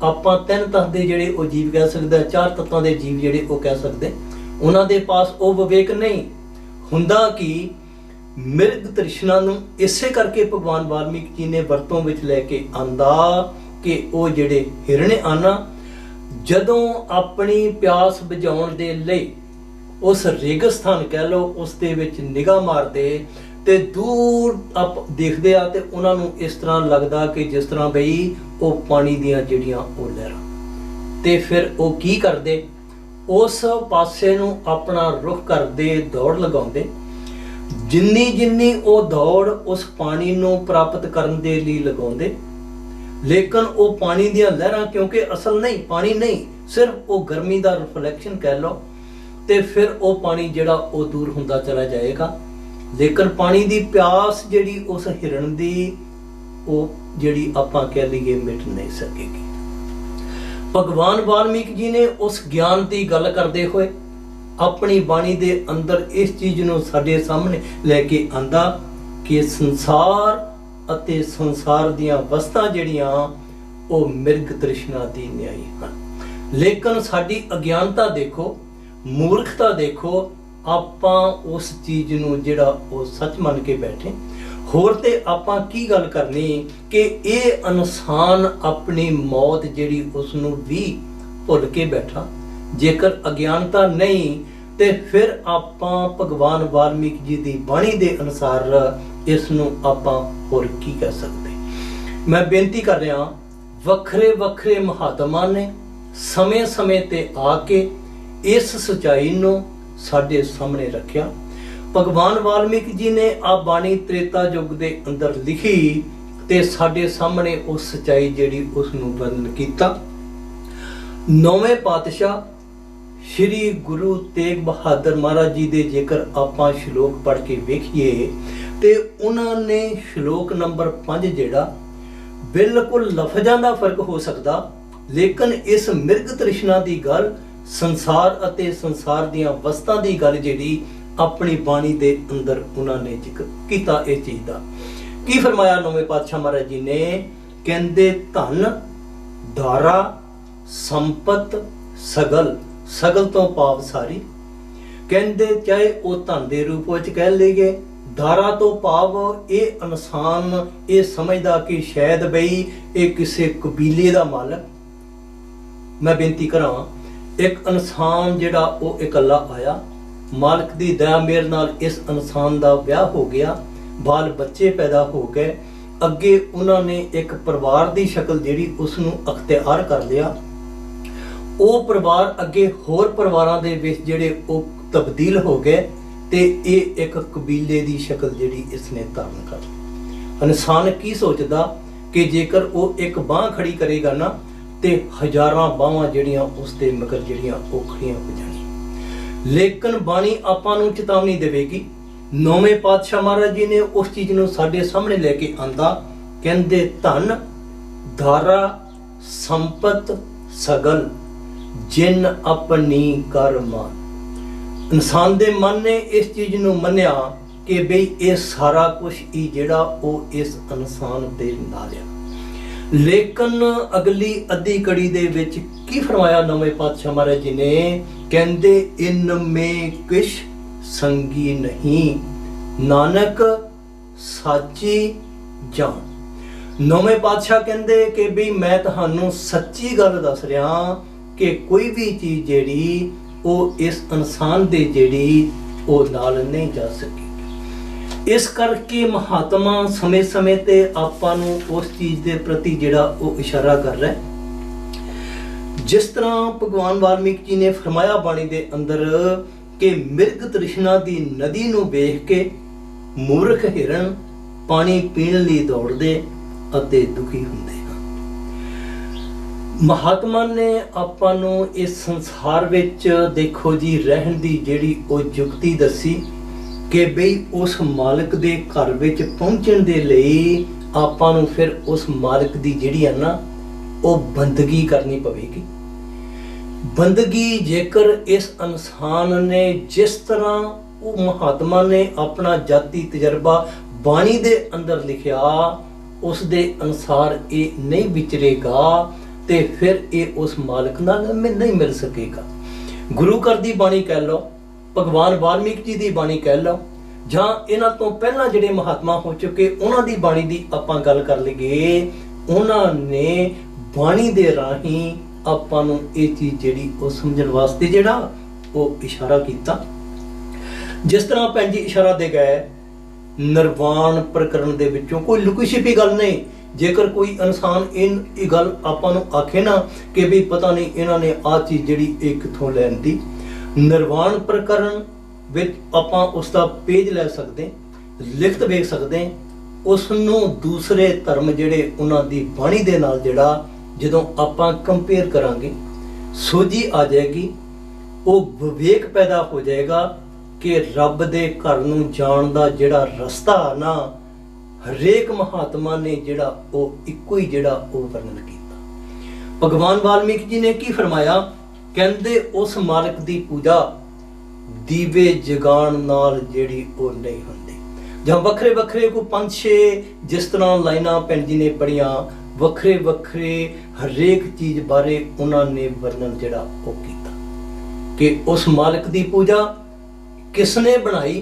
ਆਪਾਂ ਤਿੰਨ ਤੱਤ ਦੇ ਜਿਹੜੇ ਉਹ ਜੀਵ ਕਹਿ ਸਕਦੇ, ਚਾਰ ਤੱਤਾਂ ਦੇ ਜੀਵ ਜਿਹੜੇ ਉਹ ਕਹਿ ਸਕਦੇ, ਉਹਨਾਂ ਦੇ ਪਾਸ ਉਹ ਵਿਵੇਕ ਨਹੀਂ ਹੁੰਦਾ ਕਿ ਮਿਰਗ ਤ੍ਰਿਸ਼ਨਾ ਨੂੰ ਇਸੇ ਕਰਕੇ ਭਗਵਾਨ ਵਾਲਮੀਕ ਜੀ ਨੇ ਵਰਤੋਂ ਵਿੱਚ ਲੈ ਕੇ ਆਂਦਾ ਕਿ ਉਹ ਜਿਹੜੇ ਹਿਰਨ ਆਨਾ ਜਦੋਂ ਆਪਣੀ ਪਿਆਸ ਬੁਝਾਉਣ ਦੇ ਲਈ ਉਸ ਰੇਗਿਸਤਾਨ ਕਹਿ ਲਓ ਉਸ ਦੇ ਵਿੱਚ ਨਿਗਾਹ ਮਾਰਦੇ ਤੇ ਦੂਰ ਆਪ ਦੇਖਦੇ ਆ ਤੇ ਉਹਨਾਂ ਨੂੰ ਇਸ ਤਰ੍ਹਾਂ ਲੱਗਦਾ ਕਿ ਜਿਸ ਤਰ੍ਹਾਂ ਬਈ ਉਹ ਪਾਣੀ ਦੀਆਂ ਜਿਹੜੀਆਂ ਉਹ ਲਹਿਰਾਂ, ਤੇ ਫਿਰ ਉਹ ਕੀ ਕਰਦੇ, ਉਸ ਪਾਸੇ ਨੂੰ ਆਪਣਾ ਰੁਖ ਕਰਦੇ, ਦੌੜ ਲਗਾਉਂਦੇ। ਜਿੰਨੀ ਉਹ ਦੌੜ ਉਸ ਪਾਣੀ ਨੂੰ ਪ੍ਰਾਪਤ ਕਰਨ ਦੇ ਲਈ ਲਗਾਉਂਦੇ, ਲੇਕਿਨ ਉਹ ਪਾਣੀ ਦੀਆਂ ਲਹਿਰਾਂ ਕਿਉਂਕਿ ਅਸਲ ਨਹੀਂ, ਪਾਣੀ ਨਹੀਂ, ਸਿਰਫ ਉਹ ਗਰਮੀ ਦਾ ਰਿਫਲੈਕਸ਼ਨ ਕਹਿ ਲਓ, ਤੇ ਫਿਰ ਉਹ ਪਾਣੀ ਜਿਹੜਾ ਉਹ ਦੂਰ ਹੁੰਦਾ ਚਲਾ ਜਾਏਗਾ। ਲੇਕਿਨ ਪਾਣੀ ਦੀ ਪਿਆਸ ਜਿਹੜੀ ਉਸ ਹਿਰਨ ਦੀ ਉਹ ਜਿਹੜੀ ਆਪਾਂ ਕਹਿ ਲਈਏ ਮਿਟ ਨਹੀਂ ਸਕੇਗੀ। ਭਗਵਾਨ ਵਾਲਮੀਕ ਜੀ ਨੇ ਉਸ ਗਿਆਨ ਦੀ ਗੱਲ ਕਰਦੇ ਹੋਏ ਆਪਣੀ ਬਾਣੀ ਦੇ ਅੰਦਰ ਇਸ ਚੀਜ਼ ਨੂੰ ਸਾਡੇ ਸਾਹਮਣੇ ਲੈ ਕੇ ਆਂਦਾ ਕਿ ਸੰਸਾਰ ਅਤੇ ਸੰਸਾਰ ਦੀਆਂ ਵਸਤਾਂ ਜਿਹੜੀਆਂ ਉਹ ਮਿਰਗ ਤ੍ਰਿਸ਼ਨਾ ਦੀ ਨਿਆਈ ਹਨ। ਲੇਕਿਨ ਸਾਡੀ ਅਗਿਆਨਤਾ ਦੇਖੋ, ਮੂਰਖਤਾ ਦੇਖੋ, ਆਪਾਂ ਉਸ ਚੀਜ਼ ਨੂੰ ਜਿਹੜਾ ਉਹ ਸੱਚ ਮੰਨ ਕੇ ਬੈਠੇ। ਹੋਰ ਤੇ ਆਪਾਂ ਕੀ ਗੱਲ ਕਰਨੀ ਕਿ ਇਹ ਇਨਸਾਨ ਆਪਣੀ ਮੌਤ ਜਿਹੜੀ ਉਸ ਨੂੰ ਵੀ ਭੁੱਲ ਕੇ ਬੈਠਾ। ਜੇਕਰ ਅਗਿਆਨਤਾ ਨਹੀਂ ਤੇ ਫਿਰ ਆਪਾਂ ਭਗਵਾਨ ਵਾਲਮੀਕ ਜੀ ਦੀ ਬਾਣੀ ਦੇ ਅਨੁਸਾਰ ਇਸ ਨੂੰ ਆਪਾਂ ਹੋਰ ਕੀ ਕਹਿ ਸਕਦੇ। ਮੈਂ ਬੇਨਤੀ ਕਰ ਰਿਹਾ, ਵੱਖਰੇ ਵੱਖਰੇ ਮਹਾਤਮਾ ਨੇ ਸਮੇਂ-ਸਮੇਂ ਤੇ ਆ ਕੇ ਇਸ ਸਚਾਈ ਨੂੰ ਸਾਡੇ ਸਾਹਮਣੇ ਰੱਖਿਆ। ਭਗਵਾਨ ਵਾਲਮੀਕ ਜੀ ਨੇ ਆ ਬਾਣੀ ਤ੍ਰੇਤਾ ਯੁੱਗ ਦੇ ਅੰਦਰ ਲਿਖੀ ਤੇ ਸਾਡੇ ਸਾਹਮਣੇ ਉਸ ਸਚਾਈ ਜਿਹੜੀ ਉਸ ਨੂੰ ਵਰਣਨ ਕੀਤਾ। ਨੌਵੇਂ ਪਾਤਸ਼ਾਹ ਸ਼੍ਰੀ ਗੁਰੂ ਤੇਗ ਬਹਾਦਰ ਮਹਾਰਾਜ ਜੀ ਦੇ ਜੇਕਰ ਆਪਾਂ ਸ਼ਲੋਕ ਪੜ੍ਹ ਕੇ ਵੇਖੀਏ ਤੇ ਉਹਨਾਂ ਨੇ ਸ਼ਲੋਕ ਨੰਬਰ 5 ਜਿਹੜਾ ਬਿਲਕੁਲ ਲਫ਼ਜ਼ਾਂ ਦਾ ਫਰਕ ਹੋ ਸਕਦਾ, ਲੇਕਿਨ ਇਸ ਮਿਰਗ ਤ੍ਰਿਸ਼ਨਾ ਦੀ ਗੱਲ, ਸੰਸਾਰ ਅਤੇ ਸੰਸਾਰ ਦੀਆਂ ਵਸਤਾਂ ਦੀ ਗੱਲ ਜਿਹੜੀ ਆਪਣੀ ਬਾਣੀ ਦੇ ਅੰਦਰ ਉਹਨਾਂ ਨੇ ਜ਼ਿਕਰ ਕੀਤਾ। ਇਹ ਚੀਜ਼ ਦਾ ਕੀ ਫਰਮਾਇਆ ਨੌਵੇਂ ਪਾਤਸ਼ਾਹ ਮਹਾਰਾਜ ਜੀ ਨੇ, ਕਹਿੰਦੇ ਧਨ, ਧਾਰਾ, ਸੰਪਤ, ਸਗਲ, ਸਗਲ ਤੋਂ ਭਾਵ ਸਾਰੀ, ਕਹਿੰਦੇ ਚਾਹੇ ਉਹ ਧਨ ਦੇ ਰੂਪ ਵਿੱਚ ਕਹਿ ਲਈਏ, ਧਾਰਾ ਤੋਂ ਭਾਵ ਇਹ ਇਨਸਾਨ ਇਹ ਸਮਝਦਾ ਕਿ ਸ਼ਾਇਦ ਬਈ ਇਹ ਕਿਸੇ ਕਬੀਲੇ ਦਾ ਮਾਲਕ। ਮੈਂ ਬੇਨਤੀ ਕਰਾਂ, ਇੱਕ ਇਨਸਾਨ ਜਿਹੜਾ ਉਹ ਇਕੱਲਾ ਆਇਆ, ਮਾਲਕ ਦੀ ਦਇਆ ਮਿਹਰ ਨਾਲ ਇਸ ਇਨਸਾਨ ਦਾ ਵਿਆਹ ਹੋ ਗਿਆ, ਬਾਲ ਬੱਚੇ ਪੈਦਾ ਹੋ ਗਏ, ਅੱਗੇ ਉਹਨਾਂ ਨੇ ਇੱਕ ਪਰਿਵਾਰ ਦੀ ਸ਼ਕਲ ਜਿਹੜੀ ਉਸ ਨੂੰ ਅਖਤਿਆਰ ਕਰ ਲਿਆ। ਉਹ ਪਰਿਵਾਰ ਅੱਗੇ ਹੋਰ ਪਰਿਵਾਰਾਂ ਦੇ ਵਿੱਚ ਜਿਹੜੇ ਉਹ ਤਬਦੀਲ ਹੋ ਗਏ ਤੇ ਇਹ ਇੱਕ ਕਬੀਲੇ ਦੀ ਸ਼ਕਲ ਜਿਹੜੀ ਇਸ ਨੇ ਧਾਰਨ ਕਰ ਲਈ। ਇਨਸਾਨ ਕੀ ਸੋਚਦਾ ਕਿ ਜੇਕਰ ਉਹ ਇੱਕ ਬਾਂਹ ਖੜੀ ਕਰੇਗਾ ਨਾ ਤੇ ਹਜ਼ਾਰਾਂ ਬਾਹਾਂ ਜਿਹੜੀਆਂ ਉਸ ਦੇ ਮਗਰ ਜਿਹੜੀਆਂ ਉਹ ਖੜੀਆਂ ਹੋ ਜਾਣੀਆਂ। ਲੇਕਿਨ ਬਾਣੀ ਆਪਾਂ ਨੂੰ ਚੇਤਾਵਨੀ ਦੇਵੇਗੀ। ਨੌਵੇਂ ਪਾਤਸ਼ਾਹ ਮਹਾਰਾਜ ਜੀ ਨੇ ਉਸ ਚੀਜ਼ ਨੂੰ ਸਾਡੇ ਸਾਹਮਣੇ ਲੈ ਕੇ ਆਂਦਾ, ਕਹਿੰਦੇ ਧਨ, ਧਾਰਾ, ਸੰਪਤ, ਸਗਲ ਜਿਨ ਆਪਣੀ ਕਰ ਮਾਨ। ਇਨਸਾਨ ਦੇ ਮਨ ਨੇ ਇਸ ਚੀਜ਼ ਨੂੰ ਮੰਨਿਆ ਕਿ ਬਈ ਇਹ ਸਾਰਾ ਕੁਝ ਹੀ ਜਿਹੜਾ ਉਹ ਇਸ ਇਨਸਾਨ ਦੇ ਨਾਲ ਆ। ਲੇਕਿਨ ਅਗਲੀ ਅੱਧੀ ਕੜੀ ਦੇ ਵਿੱਚ ਕੀ ਫਰਮਾਇਆ ਨਵੇਂ ਪਾਤਸ਼ਾਹ ਮਹਾਰਾਜ ਜੀ ਨੇ? ਕਹਿੰਦੇ ਇਨ ਮੇ ਕਿਛ ਸੰਗੀ ਨਹੀਂ, ਨਾਨਕ ਸਾਚੀ ਜਾਣ। ਨਵੇਂ ਪਾਤਸ਼ਾਹ ਕਹਿੰਦੇ ਕਿ ਵੀ ਮੈਂ ਤੁਹਾਨੂੰ ਸੱਚੀ ਗੱਲ ਦੱਸ ਰਿਹਾ ਕਿ ਕੋਈ ਵੀ ਚੀਜ਼ ਜਿਹੜੀ ਉਹ ਇਸ ਇਨਸਾਨ ਦੇ ਜਿਹੜੀ ਉਹ ਨਾਲ ਨਹੀਂ ਜਾ ਸਕੀ। ਇਸ ਕਰਕੇ ਮਹਾਤਮਾ ਸਮੇਂ-ਸਮੇਂ ਤੇ ਆਪਾਂ ਨੂੰ ਉਸ ਚੀਜ਼ ਦੇ ਪ੍ਰਤੀ ਜਿਹੜਾ ਉਹ ਇਸ਼ਾਰਾ ਕਰ ਰਿਹਾ। ਜਿਸ ਤਰ੍ਹਾਂ ਭਗਵਾਨ ਵਾਲਮੀਕ ਜੀ ਨੇ ਫਰਮਾਇਆ ਬਾਣੀ ਦੇ ਅੰਦਰ ਕਿ ਮਿਰਗ ਤ੍ਰਿਸ਼ਨਾ ਦੀ ਨਦੀ ਨੂੰ ਵੇਖ ਕੇ ਮੂਰਖ ਹਿਰਨ ਪਾਣੀ ਪੀਣ ਲਈ ਦੌੜਦੇ ਅਤੇ ਦੁਖੀ ਹੁੰਦੇ ਹਨ। ਮਹਾਤਮਾ ਨੇ ਆਪਾਂ ਨੂੰ ਇਸ ਸੰਸਾਰ ਵਿੱਚ ਦੇਖੋ ਜੀ ਰਹਿਣ ਦੀ ਜਿਹੜੀ ਉਹ ਯੁਕਤੀ ਦੱਸੀ ਕਿ ਬਈ ਉਸ ਮਾਲਕ ਦੇ ਘਰ ਵਿੱਚ ਪਹੁੰਚਣ ਦੇ ਲਈ ਆਪਾਂ ਨੂੰ ਫਿਰ ਉਸ ਮਾਲਕ ਦੀ ਜਿਹੜੀ ਹੈ ਨਾ ਉਹ ਬੰਦਗੀ ਕਰਨੀ ਪਵੇਗੀ। ਬੰਦਗੀ ਜੇਕਰ ਇਸ ਇਨਸਾਨ ਨੇ ਜਿਸ ਤਰ੍ਹਾਂ ਉਹ ਮਹਾਤਮਾ ਨੇ ਆਪਣਾ ਜਾਤੀ ਤਜਰਬਾ ਬਾਣੀ ਦੇ ਅੰਦਰ ਲਿਖਿਆ ਉਸ ਦੇ ਅਨੁਸਾਰ ਇਹ ਨਹੀਂ ਵਿਚਰੇਗਾ ਤੇ ਫਿਰ ਇਹ ਉਸ ਮਾਲਕ ਨਾਲ ਨਹੀਂ ਮਿਲ ਸਕੇਗਾ। ਗੁਰੂ ਘਰ ਦੀ ਬਾਣੀ ਕਹਿ ਲਓ, ਭਗਵਾਨ ਵਾਲਮੀਕ ਜੀ ਦੀ ਬਾਣੀ ਕਹਿ ਲਓ, ਜਾਂ ਇਹਨਾਂ ਤੋਂ ਪਹਿਲਾਂ ਜਿਹੜੇ ਮਹਾਤਮਾ ਹੋ ਚੁੱਕੇ ਉਹਨਾਂ ਦੀ ਬਾਣੀ ਦੀ ਆਪਾਂ ਗੱਲ ਕਰ ਲਈਏ, ਉਹਨਾਂ ਨੇ ਬਾਣੀ ਦੇ ਰਾਹੀਂ ਆਪਾਂ ਨੂੰ ਇਹ ਚੀਜ਼ ਜਿਹੜੀ ਉਹ ਸਮਝਣ ਵਾਸਤੇ ਜਿਹੜਾ ਉਹ ਇਸ਼ਾਰਾ ਕੀਤਾ। ਜਿਸ ਤਰ੍ਹਾਂ ਭੈਣ ਜੀ ਇਸ਼ਾਰਾ ਦੇ ਗਏ ਨਿਰਵਾਣ ਪ੍ਰਕਰਨ ਦੇ ਵਿੱਚੋਂ ਕੋਈ ਲੁਕੀ ਛਿਪੀ ਗੱਲ ਨਹੀਂ। ਜੇਕਰ ਕੋਈ ਇਨਸਾਨ ਇਹ ਗੱਲ ਆਪਾਂ ਨੂੰ ਆਖੇ ਨਾ ਕਿ ਵੀ ਪਤਾ ਨਹੀਂ ਇਹਨਾਂ ਨੇ ਆਹ ਚੀਜ਼ ਜਿਹੜੀ ਇਹ ਕਿੱਥੋਂ ਲੈਂਦੀ, ਨਿਰਵਾਣ ਪ੍ਰਕਰਨ ਵਿੱਚ ਆਪਾਂ ਉਸ ਦਾ ਪੇਜ ਲੈ ਸਕਦੇ, ਲਿਖਤ ਵੇਖ ਸਕਦੇ, ਉਸ ਨੂੰ ਦੂਸਰੇ ਧਰਮ ਜਿਹੜੇ ਉਹਨਾਂ ਦੀ ਬਾਣੀ ਦੇ ਨਾਲ ਜਿਹੜਾ ਜਦੋਂ ਆਪਾਂ ਕੰਪੇਅਰ ਕਰਾਂਗੇ ਸੋਝੀ ਆ ਜਾਏਗੀ, ਉਹ ਵਿਵੇਕ ਪੈਦਾ ਹੋ ਜਾਏਗਾ ਕਿ ਰੱਬ ਦੇ ਘਰ ਨੂੰ ਜਾਣ ਦਾ ਜਿਹੜਾ ਰਸਤਾ ਨਾ ਹਰੇਕ ਮਹਾਤਮਾ ਨੇ ਜਿਹੜਾ ਉਹ ਇੱਕੋ ਹੀ ਜਿਹੜਾ ਉਹ ਵਰਣਨ ਕੀਤਾ। ਭਗਵਾਨ ਵਾਲਮੀਕ ਜੀ ਨੇ ਕੀ ਫਰਮਾਇਆ? ਕਹਿੰਦੇ ਉਸ ਮਾਲਕ ਦੀ ਪੂਜਾ ਦੀਵੇ ਜਗਾਉਣ ਨਾਲ ਜਿਹੜੀ ਉਹ ਨਹੀਂ ਹੁੰਦੀ। ਜਾਂ ਵੱਖਰੇ ਵੱਖਰੇ ਕੋ 5-6 ਜਿਸ ਤਰ੍ਹਾਂ ਲਾਈਨਾਂ ਭੈਣ ਜੀ ਨੇ ਪੜੀਆਂ, ਵੱਖਰੇ ਵੱਖਰੇ ਹਰੇਕ ਚੀਜ਼ ਬਾਰੇ ਉਹਨਾਂ ਨੇ ਵਰਣਨ ਜਿਹੜਾ ਉਹ ਕੀਤਾ ਕਿ ਉਸ ਮਾਲਕ ਦੀ ਪੂਜਾ ਕਿਸਨੇ ਬਣਾਈ?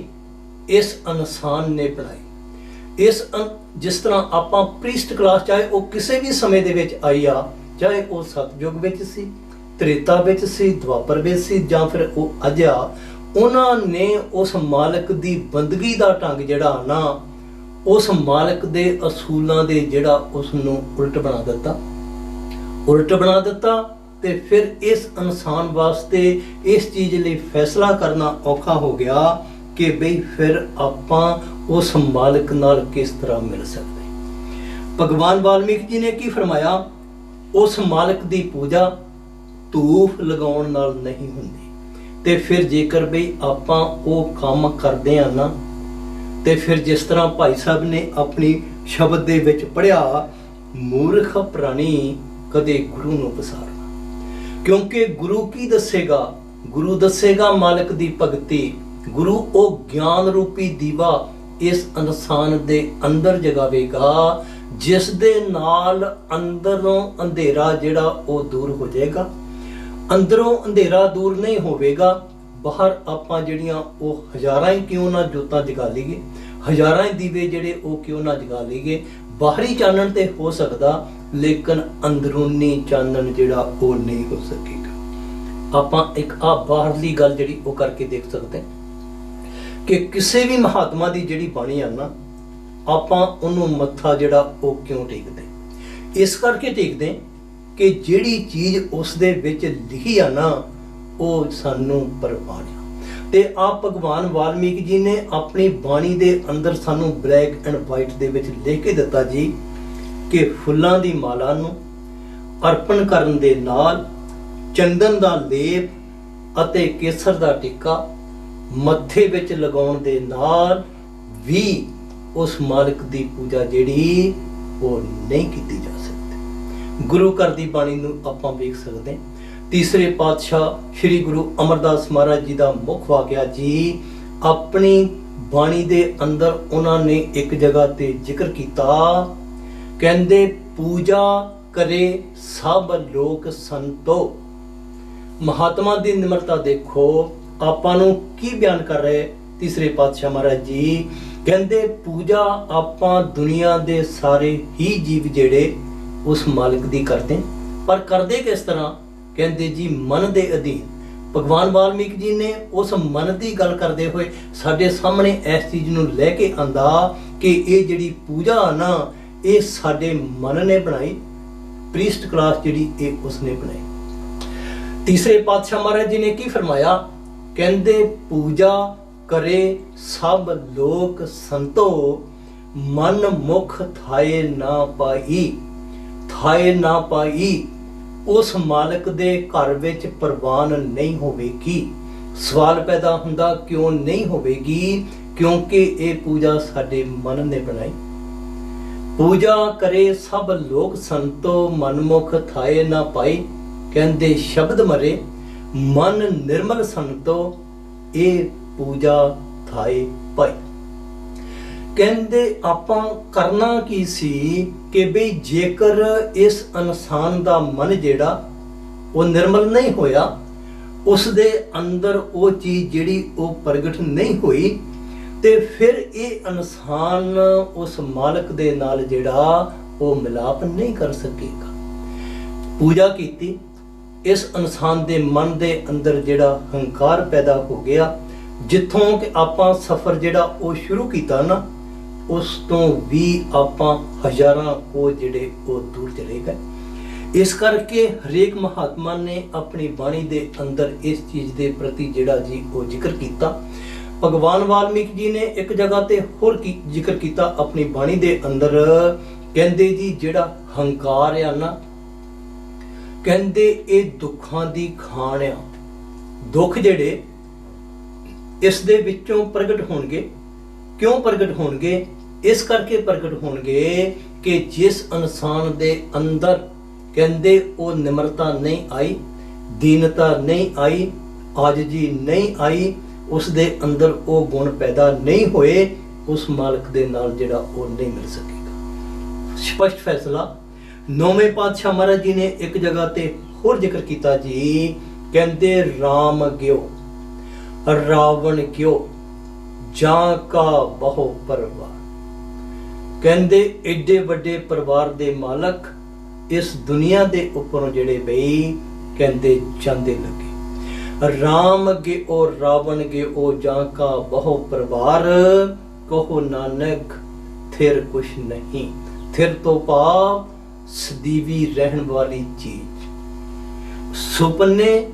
ਇਸ ਇਨਸਾਨ ਨੇ ਬਣਾਈ। ਜਿਸ ਤਰ੍ਹਾਂ ਆਪਾਂ ਪ੍ਰੀਸਟ ਕਲਾਸ ਚਾਹੇ ਉਹ ਕਿਸੇ ਵੀ ਸਮੇਂ ਦੇ ਵਿੱਚ ਆਈ ਆ, ਚਾਹੇ ਉਹ ਸਤਯੁਗ ਵਿੱਚ ਸੀ, ਤ੍ਰੇਤਾ ਵਿੱਚ ਸੀ, ਦੁਆਪਰ ਵਿੱਚ ਸੀ, ਜਾਂ ਫਿਰ ਉਹ ਅੱਜ ਆ, ਉਹਨਾਂ ਨੇ ਉਸ ਮਾਲਕ ਦੀ ਬੰਦਗੀ ਦਾ ਢੰਗ ਜਿਹੜਾ ਨਾ ਉਸ ਮਾਲਕ ਦੇ ਅਸੂਲਾਂ ਦੇ ਜਿਹੜਾ ਉਸ ਨੂੰ ਉਲਟ ਬਣਾ ਦਿੱਤਾ ਤੇ ਫਿਰ ਇਸ ਇਨਸਾਨ ਵਾਸਤੇ ਇਸ ਚੀਜ਼ ਲਈ ਫੈਸਲਾ ਕਰਨਾ ਔਖਾ ਹੋ ਗਿਆ ਕਿ ਬਈ ਫਿਰ ਆਪਾਂ ਉਸ ਮਾਲਕ ਨਾਲ ਕਿਸ ਤਰ੍ਹਾਂ ਮਿਲ ਸਕਦੇ। ਭਗਵਾਨ ਵਾਲਮੀਕ ਜੀ ਨੇ ਕੀ ਫਰਮਾਇਆ? ਉਸ ਮਾਲਕ ਦੀ ਪੂਜਾ ਧੂਫ ਲਗਾਉਣ ਨਾਲ ਨਹੀਂ ਹੁੰਦੀ। ਤੇ ਫਿਰ ਜੇਕਰ ਬਈ ਆਪਾਂ ਉਹ ਕੰਮ ਕਰਦੇ ਆ ਨਾ ਤੇ ਫਿਰ ਜਿਸ ਤਰ੍ਹਾਂ ਭਾਈ ਸਾਹਿਬ ਨੇ ਆਪਣੀ ਸ਼ਬਦ ਦੇ ਵਿੱਚ ਪੜਿਆ, ਮੂਰਖ ਪ੍ਰਾਣੀ ਕਦੇ ਗੁਰੂ ਨੂੰ ਪਸਾਰਨਾ। ਕਿਉਂਕਿ ਗੁਰੂ ਕੀ ਦੱਸੇਗਾ? ਗੁਰੂ ਦੱਸੇਗਾ ਮਾਲਕ ਦੀ ਭਗਤੀ। ਗੁਰੂ ਉਹ ਗਿਆਨ ਰੂਪੀ ਦੀਵਾ ਇਸ ਇਨਸਾਨ ਦੇ ਅੰਦਰ ਜਗਾਵੇਗਾ, ਜਿਸ ਦੇ ਨਾਲ ਅੰਦਰੋਂ ਅੰਧੇਰਾ ਜਿਹੜਾ ਉਹ ਦੂਰ ਹੋ ਜਾਏਗਾ। ਅੰਦਰੋਂ ਅੰਧੇਰਾ ਦੂਰ ਨਹੀਂ ਹੋਵੇਗਾ, ਬਾਹਰ ਆਪਾਂ ਜਿਹੜੀਆਂ ਉਹ ਹਜ਼ਾਰਾਂ ਹੀ ਕਿਉਂ ਨਾ ਜੋਤਾਂ ਜਗਾ ਲਈਏ, ਹਜ਼ਾਰਾਂ ਹੀ ਦੀਵੇ ਜਿਹੜੇ ਉਹ ਕਿਉਂ ਨਾ ਜਗਾ ਲਈਏ, ਬਾਹਰੀ ਚਾਨਣ ਤੇ ਹੋ ਸਕਦਾ ਲੇਕਿਨ ਅੰਦਰੂਨੀ ਚਾਨਣ ਜਿਹੜਾ ਉਹ ਨਹੀਂ ਹੋ ਸਕੇਗਾ। ਆਪਾਂ ਇੱਕ ਬਾਹਰਲੀ ਗੱਲ ਜਿਹੜੀ ਉਹ ਕਰਕੇ ਦੇਖ ਸਕਦੇ ਕਿ ਕਿਸੇ ਵੀ ਮਹਾਤਮਾ ਦੀ ਜਿਹੜੀ ਬਾਣੀ ਆ ਨਾ ਆਪਾਂ ਉਹਨੂੰ ਮੱਥਾ ਜਿਹੜਾ ਉਹ ਕਿਉਂ ਟੇਕਦੇ? ਇਸ ਕਰਕੇ ਟੇਕਦੇ ਕਿ ਜਿਹੜੀ ਚੀਜ਼ ਉਸ ਦੇ ਵਿੱਚ ਲਿਖੀ ਆ ਨਾ ਉਹ ਸਾਨੂੰ ਪ੍ਰਵਾਨ ਆ। ਤੇ ਆਪ ਭਗਵਾਨ ਵਾਲਮੀਕ ਜੀ ਨੇ ਆਪਣੀ ਬਾਣੀ ਦੇ ਅੰਦਰ ਸਾਨੂੰ ਬਲੈਕ ਐਂਡ ਵਾਈਟ ਦੇ ਵਿੱਚ ਲਿਖ ਕੇ ਦਿੱਤਾ ਜੀ ਕਿ ਫੁੱਲਾਂ ਦੀ ਮਾਲਾ ਨੂੰ ਅਰਪਣ ਕਰਨ ਦੇ ਨਾਲ ਚੰਦਨ ਦਾ ਲੇਪ ਅਤੇ ਕੇਸਰ ਦਾ ਟਿੱਕਾ ਮੱਥੇ ਵਿੱਚ ਲਗਾਉਣ ਦੇ ਨਾਲ ਵੀ ਉਸ ਮਾਲਕ ਦੀ ਪੂਜਾ ਜਿਹੜੀ ਉਹ ਨਹੀਂ ਕੀਤੀ ਜਾ ਸਕਦੀ। ਗੁਰੂ ਘਰ ਦੀ ਬਾਣੀ ਨੂੰ ਆਪਾਂ ਵੇਖ ਸਕਦੇ ਤੀਸਰੇ ਪਾਤਸ਼ਾਹ ਸ੍ਰੀ ਗੁਰੂ ਅਮਰਦਾਸ ਮਹਾਰਾਜ ਜੀ ਦਾ ਮੁੱਖ ਵਾਕਿਆ ਜੀ। ਆਪਣੀ ਬਾਣੀ ਦੇ ਅੰਦਰ ਉਹਨਾਂ ਨੇ ਇੱਕ ਜਗ੍ਹਾ ਤੇ ਜ਼ਿਕਰ ਕੀਤਾ, ਕਹਿੰਦੇ ਪੂਜਾ ਕਰੇ ਸਭ ਲੋਕ ਸੰਤੋ। ਮਹਾਤਮਾ ਦੀ ਨਿਮਰਤਾ ਦੇਖੋ, ਆਪਾਂ ਨੂੰ ਕੀ ਬਿਆਨ ਕਰ ਰਹੇ ਤੀਸਰੇ ਪਾਤਸ਼ਾਹ ਮਹਾਰਾਜ ਜੀ। ਕਹਿੰਦੇ ਪੂਜਾ ਆਪਾਂ ਦੁਨੀਆ ਦੇ ਸਾਰੇ ਹੀ ਜੀਵ ਜਿਹੜੇ ਉਸ ਮਾਲਕ ਦੀ ਕਰਦੇ, ਪਰ ਕਰਦੇ ਕਿਸ ਤਰ੍ਹਾਂ? ਕਹਿੰਦੇ ਜੀ ਮਨ ਦੇ ਅਧੀਨ। ਭਗਵਾਨ ਵਾਲਮੀਕ ਜੀ ਨੇ ਉਸ ਮਨ ਦੀ ਗੱਲ ਕਰਦੇ ਹੋਏ ਸਾਡੇ ਸਾਹਮਣੇ ਇਸ ਚੀਜ਼ ਨੂੰ ਲੈ ਕੇ ਆਂਦਾ ਕਿ ਇਹ ਜਿਹੜੀ ਪੂਜਾ ਨਾ, ਇਹ ਸਾਡੇ ਮਨ ਨੇ ਬਣਾਈ, ਪ੍ਰੀਸਟ ਕਲਾਸ ਜਿਹੜੀ ਇਹ ਉਸਨੇ ਬਣਾਈ। ਤੀਸਰੇ ਪਾਤਸ਼ਾਹ ਮਹਾਰਾਜ ਜੀ ਨੇ ਕੀ ਫਰਮਾਇਆ? ਕਹਿੰਦੇ ਪੂਜਾ ਕਰੇ ਸਭ ਲੋਕ ਸੰਤੋ, ਮਨ ਮੁਖ ਥਾਏ ਨਾ ਪਾਈ। ਥਾਏ ਨਾ ਪਾਈ, ਉਸ ਮਾਲਕ ਦੇ ਘਰ ਵਿੱਚ ਪ੍ਰਵਾਨ ਨਹੀਂ ਹੋਵੇਗੀ। ਸਵਾਲ ਪੈਦਾ ਹੁੰਦਾ ਕਿਉਂ ਨਹੀਂ ਹੋਵੇਗੀ? ਕਿਉਂਕਿ ਇਹ ਪੂਜਾ ਸਾਡੇ ਮਨ ਨੇ ਬਣਾਈ। ਪੂਜਾ ਕਰੇ ਸਭ ਲੋਕ ਸੰਤੋ, ਮਨਮੁਖ ਥਾਏ ਨਾ ਪਾਈ। ਕਹਿੰਦੇ ਸ਼ਬਦ ਮਰੇ ਮਨ ਨਿਰਮਲ ਸੰਤੋ, ਇਹ ਪੂਜਾ ਥਾਏ ਪਾਈ। ਕਹਿੰਦੇ ਆਪਾਂ ਕਰਨਾ ਕੀ ਸੀ ਕਿ ਬਈ ਜੇਕਰ ਇਸ ਇਨਸਾਨ ਦਾ ਮਨ ਜਿਹੜਾ ਉਹ ਨਿਰਮਲ ਨਹੀਂ ਹੋਇਆ, ਉਸ ਦੇ ਅੰਦਰ ਉਹ ਚੀਜ਼ ਜਿਹੜੀ ਉਹ ਪ੍ਰਗਟ ਨਹੀਂ ਹੋਈ, ਤੇ ਫਿਰ ਇਹ ਇਨਸਾਨ ਉਸ ਮਾਲਕ ਦੇ ਨਾਲ ਜਿਹੜਾ ਉਹ ਮਿਲਾਪ ਨਹੀਂ ਕਰ ਸਕੇਗਾ। ਪੂਜਾ ਕੀਤੀ, ਇਸ ਇਨਸਾਨ ਦੇ ਮਨ ਦੇ ਅੰਦਰ ਜਿਹੜਾ ਹੰਕਾਰ ਪੈਦਾ ਹੋ ਗਿਆ, ਜਿੱਥੋਂ ਕਿ ਆਪਾਂ ਸਫ਼ਰ ਜਿਹੜਾ ਉਹ ਸ਼ੁਰੂ ਕੀਤਾ ਨਾ, ਉਸ ਤੋਂ ਵੀ ਆਪਾਂ ਹਜ਼ਾਰਾਂ ਕੋਹ ਜਿਹੜੇ ਉਹ ਦੂਰ ਚਲੇ ਗਏ। ਇਸ ਕਰਕੇ ਹਰੇਕ ਮਹਾਤਮਾ ਨੇ ਆਪਣੀ ਬਾਣੀ ਦੇ ਅੰਦਰ ਇਸ ਚੀਜ਼ ਦੇ ਪ੍ਰਤੀ ਜਿਹੜਾ ਜੀ ਉਹ ਜ਼ਿਕਰ ਕੀਤਾ। ਭਗਵਾਨ ਵਾਲਮੀਕ ਜੀ ਨੇ ਇੱਕ ਜਗ੍ਹਾ ਤੇ ਹੋਰ ਜ਼ਿਕਰ ਕੀਤਾ ਆਪਣੀ ਬਾਣੀ ਦੇ ਅੰਦਰ। ਕਹਿੰਦੇ ਜੀ ਜਿਹੜਾ ਹੰਕਾਰ ਆ ਨਾ, ਕਹਿੰਦੇ ਇਹ ਦੁੱਖਾਂ ਦੀ ਖਾਣ ਆ। ਦੁੱਖ ਜਿਹੜੇ ਇਸ ਦੇ ਵਿੱਚੋਂ ਪ੍ਰਗਟ ਹੋਣਗੇ। ਕਿਉਂ ਪ੍ਰਗਟ ਹੋਣਗੇ? ਇਸ ਕਰਕੇ ਪ੍ਰਗਟ ਹੋਣਗੇ ਕਿ ਜਿਸ ਇਨਸਾਨ ਦੇ ਅੰਦਰ ਕਹਿੰਦੇ ਉਹ ਨਿਮਰਤਾ ਨਹੀਂ ਆਈ, ਦੀਨਤਾ ਨਹੀਂ ਆਈ, ਆਜਜੀ ਨਹੀਂ ਆਈ, ਉਸ ਦੇ ਅੰਦਰ ਉਹ ਗੁਣ ਪੈਦਾ ਨਹੀਂ ਹੋਏ, ਉਸ ਮਾਲਕ ਦੇ ਨਾਲ ਜਿਹੜਾ ਉਹ ਨਹੀਂ ਮਿਲ ਸਕੇਗਾ। ਸਪਸ਼ਟ ਫੈਸਲਾ। ਨੌਵੇਂ ਪਾਤਸ਼ਾਹ ਮਹਾਰਾਜ ਜੀ ਨੇ ਇੱਕ ਜਗ੍ਹਾ ਤੇ ਹੋਰ ਜ਼ਿਕਰ ਕੀਤਾ ਜੀ। ਕਹਿੰਦੇ ਰਾਮ ਗਿਓ ਰਾਵਣ ਗਿਓ, ਜਾਂ ਕਾ ਬਹੁ ਪਰਿਵਾਰ। ਕਹਿੰਦੇ ਏਡੇ ਵੱਡੇ ਪਰਿਵਾਰ ਦੇ ਮਾਲਕ ਇਸ ਦੁਨੀਆ ਦੇ ਉੱਪਰੋਂ ਜਿਹੜੇ ਬਈ ਕਹਿੰਦੇ ਜਾਂਦੇ ਲੱਗੇ। ਰਾਮ ਗਿਓ ਰਾਵਣ ਗਿਓ, ਜਾਂ ਕਾ ਬਹੁ ਪਰਿਵਾਰ, ਕਹੋ ਨਾਨਕ ਥਿਰ ਕੁਛ ਨਹੀਂ। ਥਿਰ ਤੋਂ ਭਾਵ ਸਦੀਵੀ ਰਹਿਣ ਵਾਲੀ ਚੀਜ਼, ਸੁਪਨੇ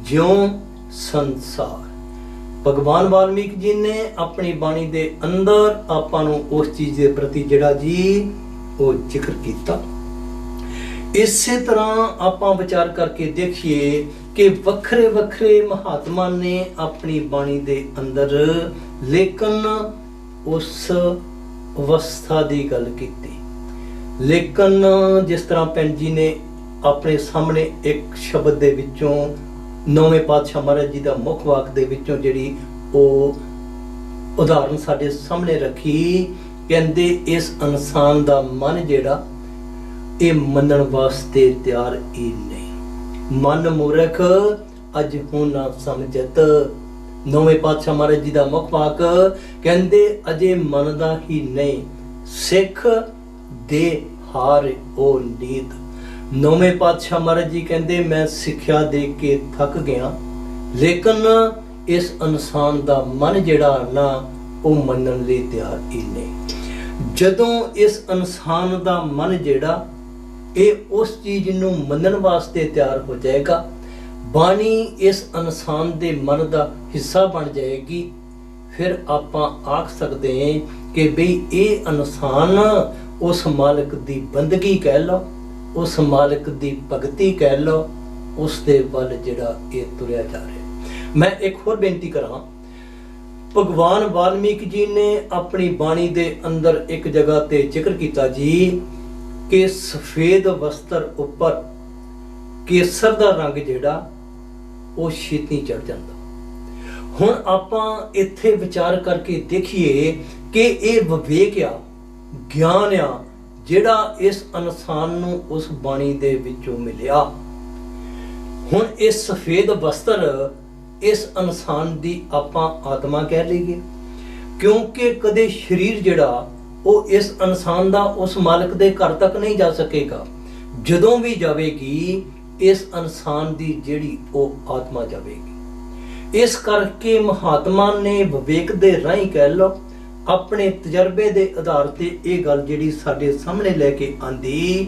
ਜਿਉਂ ਸੰਸਾਰ। ਭਗਵਾਨ ਵਾਲਮੀਕ ਜੀ ਨੇ ਆਪਣੀ ਬਾਣੀ ਦੇ ਅੰਦਰ ਆਪਾਂ ਨੂੰ ਉਸ ਚੀਜ਼ ਦੇ ਪ੍ਰਤੀ ਜਿਹੜਾ ਜੀ ਉਹ ਜ਼ਿਕਰ ਕੀਤਾ। ਇਸੇ ਤਰ੍ਹਾਂ ਆਪਾਂ ਵਿਚਾਰ ਕਰਕੇ ਦੇਖੀਏ ਕਿ ਵੱਖਰੇ ਵੱਖਰੇ ਮਹਾਤਮਾ ਨੇ ਆਪਣੀ ਬਾਣੀ ਦੇ ਅੰਦਰ ਲੇਕਿਨ ਉਸ ਅਵਸਥਾ ਦੀ ਗੱਲ ਕੀਤੀ। ਲੇਕਿਨ ਜਿਸ ਤਰ੍ਹਾਂ ਪੈਨ ਜੀ ਨੇ ਆਪਣੇ ਸਾਹਮਣੇ ਇੱਕ ਸ਼ਬਦ ਦੇ ਵਿੱਚੋਂ ਨੌਵੇਂ ਪਾਤਸ਼ਾਹ ਮਹਾਰਾਜ ਜੀ ਦਾ ਮੁੱਖ ਵਾਕ ਦੇ ਵਿੱਚੋਂ ਜਿਹੜੀ ਉਹ ਉਦਾਹਰਨ ਸਾਡੇ ਸਾਹਮਣੇ ਰੱਖੀ। ਕਹਿੰਦੇ ਇਸ ਇਨਸਾਨ ਦਾ ਮਨ ਜਿਹੜਾ ਇਹ ਮੰਨਣ ਵਾਸਤੇ ਤਿਆਰ ਹੀ ਨਹੀਂ। ਮਨ ਮੂਰਖ ਅਜ ਹੁਣ ਨਾ ਸਮਝਤ। ਨੌਵੇਂ ਪਾਤਸ਼ਾਹ ਮਹਾਰਾਜ ਜੀ ਦਾ ਮੁੱਖ ਵਾਕ ਕਹਿੰਦੇ ਅਜੇ ਮੰਨਦਾ ਹੀ ਨਹੀਂ, ਸਿੱਖ ਦੇ ਹਾਰ ਉਹ ਨੀਤ। ਨੌਵੇਂ ਪਾਤਸ਼ਾਹ ਮਹਾਰਾਜ ਜੀ ਕਹਿੰਦੇ ਮੈਂ ਸਿੱਖਿਆ ਦੇ ਕੇ ਥੱਕ ਗਿਆ, ਲੇਕਿਨ ਇਸ ਇਨਸਾਨ ਦਾ ਮਨ ਜਿਹੜਾ ਨਾ ਉਹ ਮੰਨਣ ਲਈ ਤਿਆਰ ਹੀ ਨਹੀਂ। ਜਦੋਂ ਇਸ ਇਨਸਾਨ ਦਾ ਮਨ ਜਿਹੜਾ ਇਹ ਉਸ ਚੀਜ਼ ਨੂੰ ਮੰਨਣ ਵਾਸਤੇ ਤਿਆਰ ਹੋ ਜਾਏਗਾ, ਬਾਣੀ ਇਸ ਇਨਸਾਨ ਦੇ ਮਨ ਦਾ ਹਿੱਸਾ ਬਣ ਜਾਏਗੀ, ਫਿਰ ਆਪਾਂ ਆਖ ਸਕਦੇ ਹਾਂ ਕਿ ਬਈ ਇਹ ਇਨਸਾਨ ਉਸ ਮਾਲਕ ਦੀ ਬੰਦਗੀ ਕਹਿ ਲਓ, ਉਸ ਮਾਲਕ ਦੀ ਭਗਤੀ ਕਹਿ ਲਓ, ਉਸ ਦੇ ਵੱਲ ਜਿਹੜਾ ਇਹ ਤੁਰਿਆ ਜਾ ਰਿਹਾ। ਮੈਂ ਇੱਕ ਹੋਰ ਬੇਨਤੀ ਕਰਾਂ। ਭਗਵਾਨ ਵਾਲਮੀਕ ਜੀ ਨੇ ਆਪਣੀ ਬਾਣੀ ਦੇ ਅੰਦਰ ਇੱਕ ਜਗ੍ਹਾ ਤੇ ਜ਼ਿਕਰ ਕੀਤਾ ਜੀ ਕਿ ਸਫੇਦ ਵਸਤਰ ਉੱਪਰ ਕੇਸਰ ਦਾ ਰੰਗ ਜਿਹੜਾ ਉਹ ਛੇਤੀ ਚੜ ਜਾਂਦਾ। ਹੁਣ ਆਪਾਂ ਇੱਥੇ ਵਿਚਾਰ ਕਰਕੇ ਦੇਖੀਏ ਕਿ ਇਹ ਵਿਵੇਕ ਆ, ਗਿਆਨ ਆ, ਜਿਹੜਾ ਇਸ ਇਨਸਾਨ ਨੂੰ ਉਸ ਬਾਣੀ ਦੇ ਵਿੱਚੋਂ ਮਿਲਿਆ। ਹੁਣ ਇਹ ਸਫੇਦ ਵਸਤਰ ਇਸ ਇਨਸਾਨ ਦੀ ਆਪਾਂ ਆਤਮਾ ਕਹਿ ਲਈਏ, ਕਿਉਂਕਿ ਕਦੇ ਸਰੀਰ ਜਿਹੜਾ ਉਹ ਇਸ ਇਨਸਾਨ ਦਾ ਉਸ ਮਾਲਕ ਦੇ ਘਰ ਤੱਕ ਨਹੀਂ ਜਾ ਸਕੇਗਾ। ਜਦੋਂ ਵੀ ਜਾਵੇਗੀ ਇਸ ਇਨਸਾਨ ਦੀ ਜਿਹੜੀ ਉਹ ਆਤਮਾ ਜਾਵੇਗੀ। ਇਸ ਕਰਕੇ ਮਹਾਤਮਾ ਨੇ ਵਿਵੇਕ ਦੇ ਰਾਹੀਂ ਕਹਿ ਲਓ, ਆਪਣੇ ਤਜਰਬੇ ਦੇ ਆਧਾਰ ਤੇ ਇਹ ਗੱਲ ਜਿਹੜੀ ਸਾਡੇ ਸਾਹਮਣੇ ਲੈ ਕੇ ਆਂਦੀ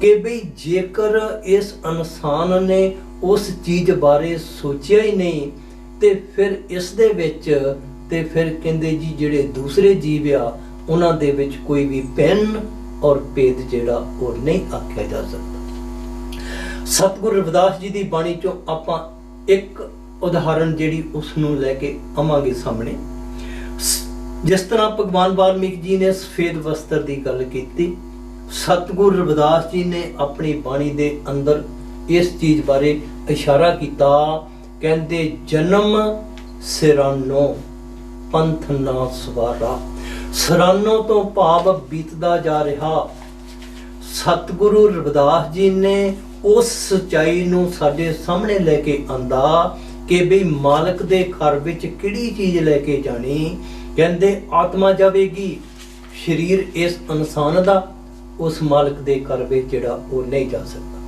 ਕਿ ਬਈ ਜੇਕਰ ਇਸ ਇਨਸਾਨ ਨੇ ਉਸ ਚੀਜ਼ ਬਾਰੇ ਸੋਚਿਆ ਹੀ ਨਹੀਂ ਤੇ ਫਿਰ ਇਸ ਦੇ ਵਿੱਚ ਤੇ ਫਿਰ ਕਹਿੰਦੇ ਜੀ ਜਿਹੜੇ ਦੂਸਰੇ ਜੀਵ ਆ ਉਹਨਾਂ ਦੇ ਵਿੱਚ ਕੋਈ ਵੀ ਪੈਨ ਔਰ ਭੇਦ ਜਿਹੜਾ ਉਹ ਨਹੀਂ ਆਖਿਆ ਜਾ ਸਕਦਾ। ਸਤਿਗੁਰੂ ਰਵਿਦਾਸ ਜੀ ਦੀ ਬਾਣੀ ਚੋਂ ਆਪਾਂ ਇੱਕ ਉਦਾਹਰਣ ਜਿਹੜੀ ਉਸ ਨੂੰ ਲੈ ਕੇ ਆਵਾਂਗੇ ਸਾਹਮਣੇ। ਜਿਸ ਤਰ੍ਹਾਂ ਭਗਵਾਨ ਵਾਲਮੀਕ ਜੀ ਨੇ ਸਫੇਦ ਵਸਤਰ ਦੀ ਗੱਲ ਕੀਤੀ, ਸਤਿਗੁਰੂ ਰਵਿਦਾਸ ਜੀ ਨੇ ਆਪਣੀ ਬਾਣੀ ਦੇ ਅੰਦਰ ਇਸ ਚੀਜ਼ ਬਾਰੇ ਇਸ਼ਾਰਾ ਕੀਤਾ। ਕਹਿੰਦੇ ਜਨਮ ਸਿਰਾਨੋ ਪੰਥ ਨਾ ਸਵਾਰਾ। ਸਿਰਾਨੋ ਤੋਂ ਭਾਵ ਬੀਤਦਾ ਜਾ ਰਿਹਾ। ਸਤਿਗੁਰੂ ਰਵਿਦਾਸ ਜੀ ਨੇ ਉਸ ਸਚਾਈ ਨੂੰ ਸਾਡੇ ਸਾਹਮਣੇ ਲੈ ਕੇ ਆਂਦਾ ਕਿ ਬਈ ਮਾਲਕ ਦੇ ਘਰ ਵਿੱਚ ਕਿਹੜੀ ਚੀਜ਼ ਲੈ ਕੇ ਜਾਣੀ। ਕਹਿੰਦੇ ਆਤਮਾ ਜਾਵੇਗੀ, ਸਰੀਰ ਇਸ ਇਨਸਾਨ ਦਾ ਉਸ ਮਾਲਕ ਦੇ ਘਰ ਵਿੱਚ ਜਿਹੜਾ ਉਹ ਨਹੀਂ ਜਾ ਸਕਦਾ।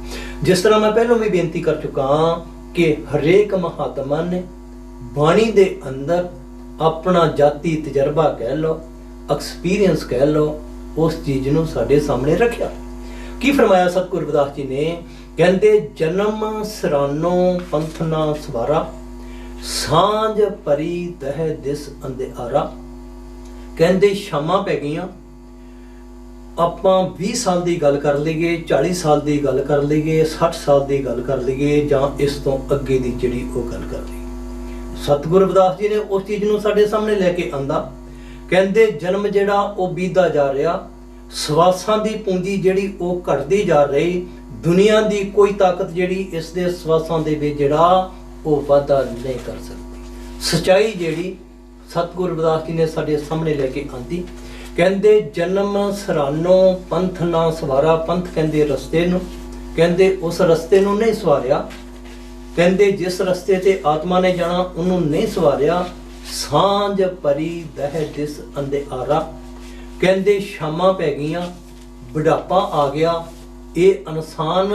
ਜਿਸ ਤਰ੍ਹਾਂ ਮੈਂ ਪਹਿਲਾਂ ਵੀ ਬੇਨਤੀ ਕਰ ਚੁੱਕਾ ਕਿ ਹਰੇਕ ਮਹਾਤਮਾ ਨੇ ਬਾਣੀ ਦੇ ਅੰਦਰ ਆਪਣਾ ਜਾਤੀ ਤਜਰਬਾ ਕਹਿ ਲਓ, ਐਕਸਪੀਰੀਅੰਸ ਕਹਿ ਲਓ, ਉਸ ਚੀਜ਼ ਨੂੰ ਸਾਡੇ ਸਾਹਮਣੇ ਰੱਖਿਆ। ਕੀ ਫਰਮਾਇਆ ਸਤਿਗੁਰੂ ਰਵਿਦਾਸ ਜੀ ਨੇ? ਕਹਿੰਦੇ ਜਨਮ ਸਿਰਾਨੋ ਪੰਥ ਨਾ ਸਵਾਰਾ, ਸਾਂਝ ਪਰੀ ਦਹਿ ਦਿਸ ਅੰਧਿਆਰਾ। ਕਹਿੰਦੇ ਸ਼ਾਮਾਂ ਪੈ ਗਈਆਂ, ਆਪਾਂ 20 ਸਾਲ ਦੀ ਗੱਲ ਕਰ ਲਈਏ, 40 ਸਾਲ ਦੀ ਗੱਲ ਕਰ ਲਈਏ, 60 ਸਾਲ ਦੀ ਗੱਲ ਕਰ ਲਈਏ ਜਾਂ ਇਸ ਤੋਂ ਅੱਗੇ ਦੀ ਜਿਹੜੀ ਉਹ ਗੱਲ ਕਰ ਲਈਏ। ਸਤਿਗੁਰੂ ਰਵਿਦਾਸ ਜੀ ਨੇ ਉਸ ਚੀਜ਼ ਨੂੰ ਸਾਡੇ ਸਾਹਮਣੇ ਲੈ ਕੇ ਆਂਦਾ। ਕਹਿੰਦੇ ਜਨਮ ਜਿਹੜਾ ਉਹ ਬੀਤਦਾ ਜਾ ਰਿਹਾ, ਸਵਾਸਾਂ ਦੀ ਪੂੰਜੀ ਜਿਹੜੀ ਉਹ ਘਟਦੀ ਜਾ ਰਹੀ, ਦੁਨੀਆ ਦੀ ਕੋਈ ਤਾਕਤ ਜਿਹੜੀ ਇਸ ਦੇ ਸਵਾਸਾਂ ਦੇ ਵਿੱਚ ਜਿਹੜਾ ਉਹ ਵਾਧਾ ਨਹੀਂ ਕਰ ਸਕਦੀ। ਸਚਾਈ ਜਿਹੜੀ ਸਤਿਗੁਰੂ ਰਵਿਦਾਸ ਜੀ ਨੇ ਸਾਡੇ ਸਾਹਮਣੇ ਲੈ ਕੇ ਆਂਦੀ। ਕਹਿੰਦੇ ਜਨਮ ਸਿਰਾਨੋ ਪੰਥ ਨਾ ਸਵਾਰਾ। ਪੰਥ ਕਹਿੰਦੇ ਰਸਤੇ ਨੂੰ, ਕਹਿੰਦੇ ਉਸ ਰਸਤੇ ਨੂੰ ਨਹੀਂ ਸਵਾਰਿਆ। ਕਹਿੰਦੇ ਜਿਸ ਰਸਤੇ ਤੇ ਆਤਮਾ ਨੇ ਜਾਣਾ ਉਹਨੂੰ ਨਹੀਂ ਸਵਾਰਿਆ। ਸਾਂਝ ਪਰੀ ਦਹਿ ਦਿਸ ਅੰਧਿਆਰਾ। ਕਹਿੰਦੇ ਸ਼ਾਮਾਂ ਪੈ ਗਈਆਂ, ਬੁਢਾਪਾ ਆ ਗਿਆ, ਇਹ ਇਨਸਾਨ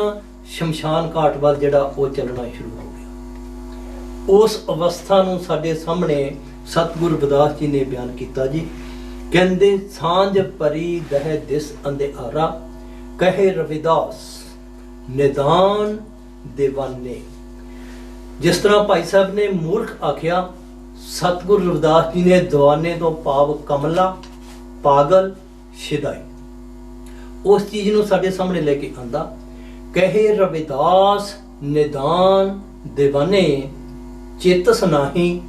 ਸ਼ਮਸ਼ਾਨ ਘਾਟ ਵੱਲ ਜਿਹੜਾ ਉਹ ਚੱਲਣਾ ਸ਼ੁਰੂ ਹੋ ਗਿਆ। ਉਸ ਅਵਸਥਾ ਨੂੰ ਸਾਡੇ ਸਾਹਮਣੇ ਸਤਿਗੁਰੂ ਰਵਿਦਾਸ ਜੀ ਨੇ ਬਿਆਨ ਕੀਤਾ ਜੀ। ਕਹਿੰਦੇ ਸਾਂਝ ਪਰੀ ਦਹਿ ਦਿਸ ਅੰਧਿਆਰਾ, ਕਹੇ ਰਵਿਦਾਸ ਨਿਦਾਨ ਦੀਵਾਨੇ। ਜਿਸ ਤਰ੍ਹਾਂ ਭਾਈ ਸਾਹਿਬ ਨੇ ਮੂਰਖ ਆਖਿਆ, ਸਤਿਗੁਰੂ ਰਵਿਦਾਸ ਜੀ ਨੇ ਦੀਵਾਨੇ ਤੋਂ ਭਾਵ ਕਮਲਾ, ਪਾਗਲ, ਸ਼ਿਦਾਈ, ਉਸ ਚੀਜ਼ ਨੂੰ ਸਾਡੇ ਸਾਹਮਣੇ ਲੈ ਕੇ ਆਂਦਾ। ਕਹੇ ਰਵਿਦਾਸ ਨਿਦਾਨ ਦੀਵਾਨੇ, ਚੇਤਸ ਨਾਹੀ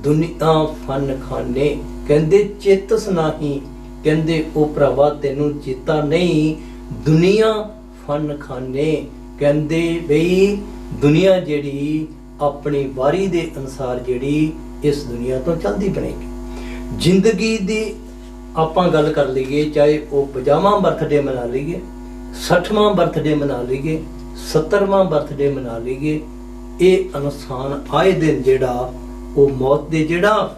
ਦੁਨੀਆ ਫਨ ਖਾਨੇ। ਕਹਿੰਦੇ ਚੇਤਸ ਨਾਹੀ, ਕਹਿੰਦੇ ਉਹ ਭਰਾਵਾ ਤੈਨੂੰ ਚੇਤਾ ਨਹੀਂ, ਦੁਨੀਆ ਫਨ ਖਾਨੇ। ਕਹਿੰਦੇ ਬਈ ਦੁਨੀਆ ਜਿਹੜੀ ਆਪਣੀ ਵਾਰੀ ਦੇ ਅਨੁਸਾਰ ਜਿਹੜੀ ਇਸ ਦੁਨੀਆ ਤੋਂ ਚੱਲਦੀ ਬਣੇਗੀ। ਜ਼ਿੰਦਗੀ ਦੀ ਆਪਾਂ ਗੱਲ ਕਰ ਲਈਏ, ਚਾਹੇ ਉਹ 50ਵਾਂ ਬਰਥਡੇ ਮਨਾ ਲਈਏ, 60ਵਾਂ ਬਰਥਡੇ ਮਨਾ ਲਈਏ, 70ਵਾਂ ਬਰਥਡੇ ਮਨਾ ਲਈਏ, ਇਹ ਇਨਸਾਨ ਆਏ ਦਿਨ ਜਿਹੜਾ ਉਹ ਮੌਤ ਦੇ ਜਿਹੜਾ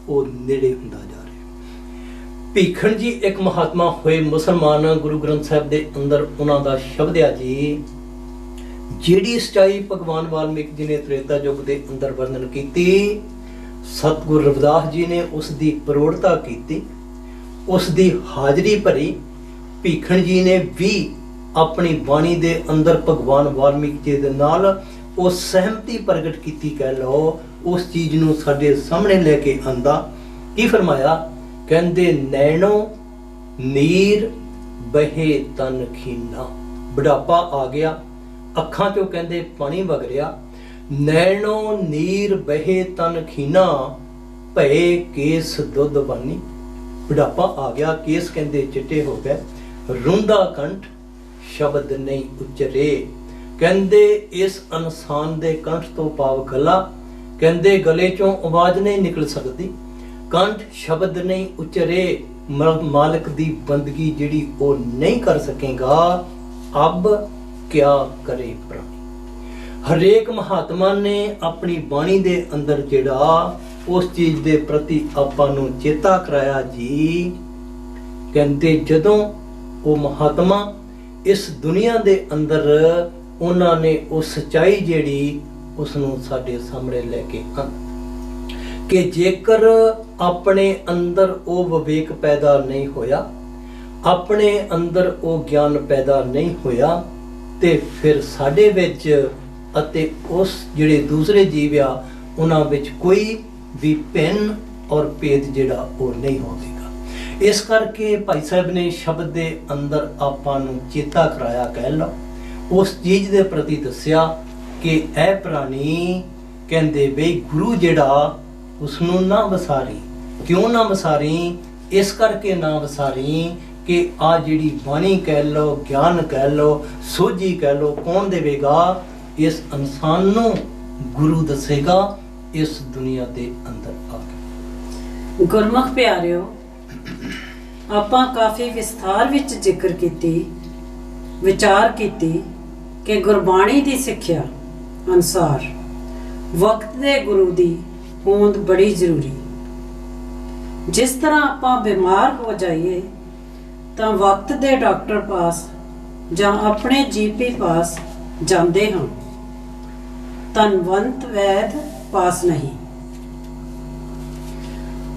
ਉਹ ਨੇੜੇ ਹੁੰਦਾ ਜਾ ਰਿਹਾ। ਭੀਖਣ ਜੀ ਇੱਕ ਮਹਾਤਮਾ ਹੋਏ ਮੁਸਲਮਾਨ, ਗੁਰੂ ਗ੍ਰੰਥ ਸਾਹਿਬ ਦੇ ਅੰਦਰ ਉਹਨਾਂ ਦਾ ਸ਼ਬਦ ਆ ਜੀ, ਜਿਹੜੀ ਸਚਾਈ ਭਗਵਾਨ ਵਾਲਮੀਕ ਜੀ ਨੇ ਤ੍ਰੇਤਾ ਯੁੱਗ ਦੇ ਅੰਦਰ ਵਰਣਨ ਕੀਤੀ, ਸਤਿਗੁਰੂ ਰਵਿਦਾਸ ਜੀ ਨੇ ਉਸ ਦੀ ਪ੍ਰੋੜਤਾ ਕੀਤੀ, ਉਸ ਦੀ ਹਾਜ਼ਰੀ ਭਰੀ। ਭੀਖਣ ਜੀ ਨੇ ਵੀ ਆਪਣੀ ਬਾਣੀ ਦੇ ਅੰਦਰ ਭਗਵਾਨ ਵਾਲਮੀਕ ਜੀ ਦੇ ਨਾਲ ਉਹ ਸਹਿਮਤੀ ਪ੍ਰਗਟ ਕੀਤੀ ਕਹਿ ਲਓ, ਉਸ ਚੀਜ਼ ਨੂੰ ਸਾਡੇ ਸਾਹਮਣੇ ਲੈ ਕੇ ਆਂਦਾ। ਕੀ ਫਰਮਾਇਆ? ਕਹਿੰਦੇ ਨੈਣੋ ਨੀਰ ਬਹੇ ਤਨ ਖੀਨਾ। ਬੁਢਾਪਾ ਆ ਗਿਆ, ਅੱਖਾਂ ਚੋਂ ਕਹਿੰਦੇ ਪਾਣੀ ਵਗ ਰਿਹਾ। ਨੈਣੋ ਨੀਰ ਬਹੇ ਤਨ ਖੀਨਾ, ਭਏ ਕੇਸ ਦੁੱਧ ਬਾਨੀ। ਬੁਢਾਪਾ ਆ ਗਿਆ, ਕੇਸ ਕਹਿੰਦੇ ਚਿੱਟੇ ਹੋ ਗਏ। ਰੁੰਦਾ ਕੰਠ ਸ਼ਬਦ ਨਹੀਂ ਉਚਰੇ। ਕਹਿੰਦੇ ਇਸ ਇਨਸਾਨ ਦੇ ਕੰਠ ਤੋਂ ਭਾਵ ਗਲਾ, ਕਹਿੰਦੇ ਗਲੇ ਚੋਂ ਆਵਾਜ਼ ਨਹੀਂ ਨਿਕਲ ਸਕਦੀ, ਕੰਠ ਸ਼ਬਦ ਨਹੀਂ ਉਚਰੇ, ਮਾਲਕ ਦੀ ਬੰਦਗੀ ਜਿਹੜੀ ਉਹ ਨਹੀਂ ਕਰ ਸਕੇਗਾ। ਅਬ ਕਿਆ ਕਰੇ ਪ੍ਰਾਣੀ। ਹਰੇਕ ਮਹਾਤਮਾ ਨੇ ਆਪਣੀ ਬਾਣੀ ਦੇ ਅੰਦਰ ਜਿਹੜਾ ਉਸ ਚੀਜ਼ ਦੇ ਪ੍ਰਤੀ ਆਪਾਂ ਨੂੰ ਚੇਤਾ ਕਰਾਇਆ ਜੀ। ਕਹਿੰਦੇ ਜਦੋਂ ਉਹ ਮਹਾਤਮਾ ਇਸ ਦੁਨੀਆ ਦੇ ਅੰਦਰ ਉਹਨਾਂ ਨੇ ਉਹ ਸੱਚਾਈ ਜਿਹੜੀ ਉਸ ਨੂੰ ਸਾਡੇ ਸਾਹਮਣੇ ਲੈ ਕੇ ਆਏ ਕਿ ਜੇਕਰ ਆਪਣੇ ਅੰਦਰ ਉਹ ਵਿਵੇਕ ਪੈਦਾ ਨਹੀਂ ਹੋਇਆ, ਆਪਣੇ ਅੰਦਰ ਉਹ ਗਿਆਨ ਪੈਦਾ ਨਹੀਂ ਹੋਇਆ, ਤੇ ਫਿਰ ਸਾਡੇ ਵਿੱਚ ਅਤੇ ਉਸ ਜਿਹੜੇ ਦੂਸਰੇ ਜੀਵ ਆ ਉਹਨਾਂ ਵਿੱਚ ਕੋਈ ਵੀ ਭਿੰਨ ਔਰ ਭੇਦ ਜਿਹੜਾ ਉਹ ਨਹੀਂ ਹੋਵੇਗਾ। ਇਸ ਕਰਕੇ ਭਾਈ ਸਾਹਿਬ ਨੇ ਸ਼ਬਦ ਦੇ ਅੰਦਰ ਆਪਾਂ ਨੂੰ ਚੇਤਾ ਕਰਾਇਆ, ਕਹਿ ਲਓ ਉਸ ਚੀਜ਼ ਦੇ ਪ੍ਰਤੀ ਦੱਸਿਆ ਕਿ ਇਹ ਪ੍ਰਾਣੀ ਕਹਿੰਦੇ ਬਈ ਗੁਰੂ ਜਿਹੜਾ ਉਸ ਨੂੰ ਨਾ ਵਿਸਾਰੀ। ਕਿਉਂ ਨਾ ਵਿਸਾਰੀ? ਇਸ ਕਰਕੇ ਨਾ ਵਿਸਾਰੀ ਕਿ ਆ ਜਿਹੜੀ ਬਾਣੀ ਕਹਿ ਲਓ, ਗਿਆਨ ਕਹਿ ਲਓ, ਸੋਝੀ ਕਹਿ ਲਓ, ਕੌਣ ਦੇਵੇਗਾ? ਇਸ ਇਨਸਾਨ ਨੂੰ ਗੁਰੂ ਦੱਸੇਗਾ ਇਸ ਦੁਨੀਆ ਦੇ ਅੰਦਰ ਆ ਕੇ। ਗੁਰਮੁਖ ਪਿਆਰਿਓ, ਆਪਾਂ ਕਾਫੀ ਵਿਸਥਾਰ ਵਿੱਚ ਜ਼ਿਕਰ ਕੀਤੀ, ਵਿਚਾਰ ਕੀਤੀ ਕਿ ਗੁਰਬਾਣੀ ਦੀ ਸਿੱਖਿਆ ਅਨੁਸਾਰ ਵਕਤ ਦੇ ਗੁਰੂ ਦੀ ਹੋਂਦ ਬੜੀ ਜ਼ਰੂਰੀ। ਜਿਸ ਤਰ੍ਹਾਂ ਆਪਾਂ ਬਿਮਾਰ ਹੋ ਜਾਈਏ ਤਾਂ ਵਕਤ ਦੇ ਡਾਕਟਰ ਪਾਸ ਜਾਂ ਆਪਣੇ ਜੀਪੀ ਪਾਸ ਜਾਂਦੇ ਹਾਂ, ਧਨਵੰਤ ਵੈਦ ਪਾਸ ਨਹੀਂ।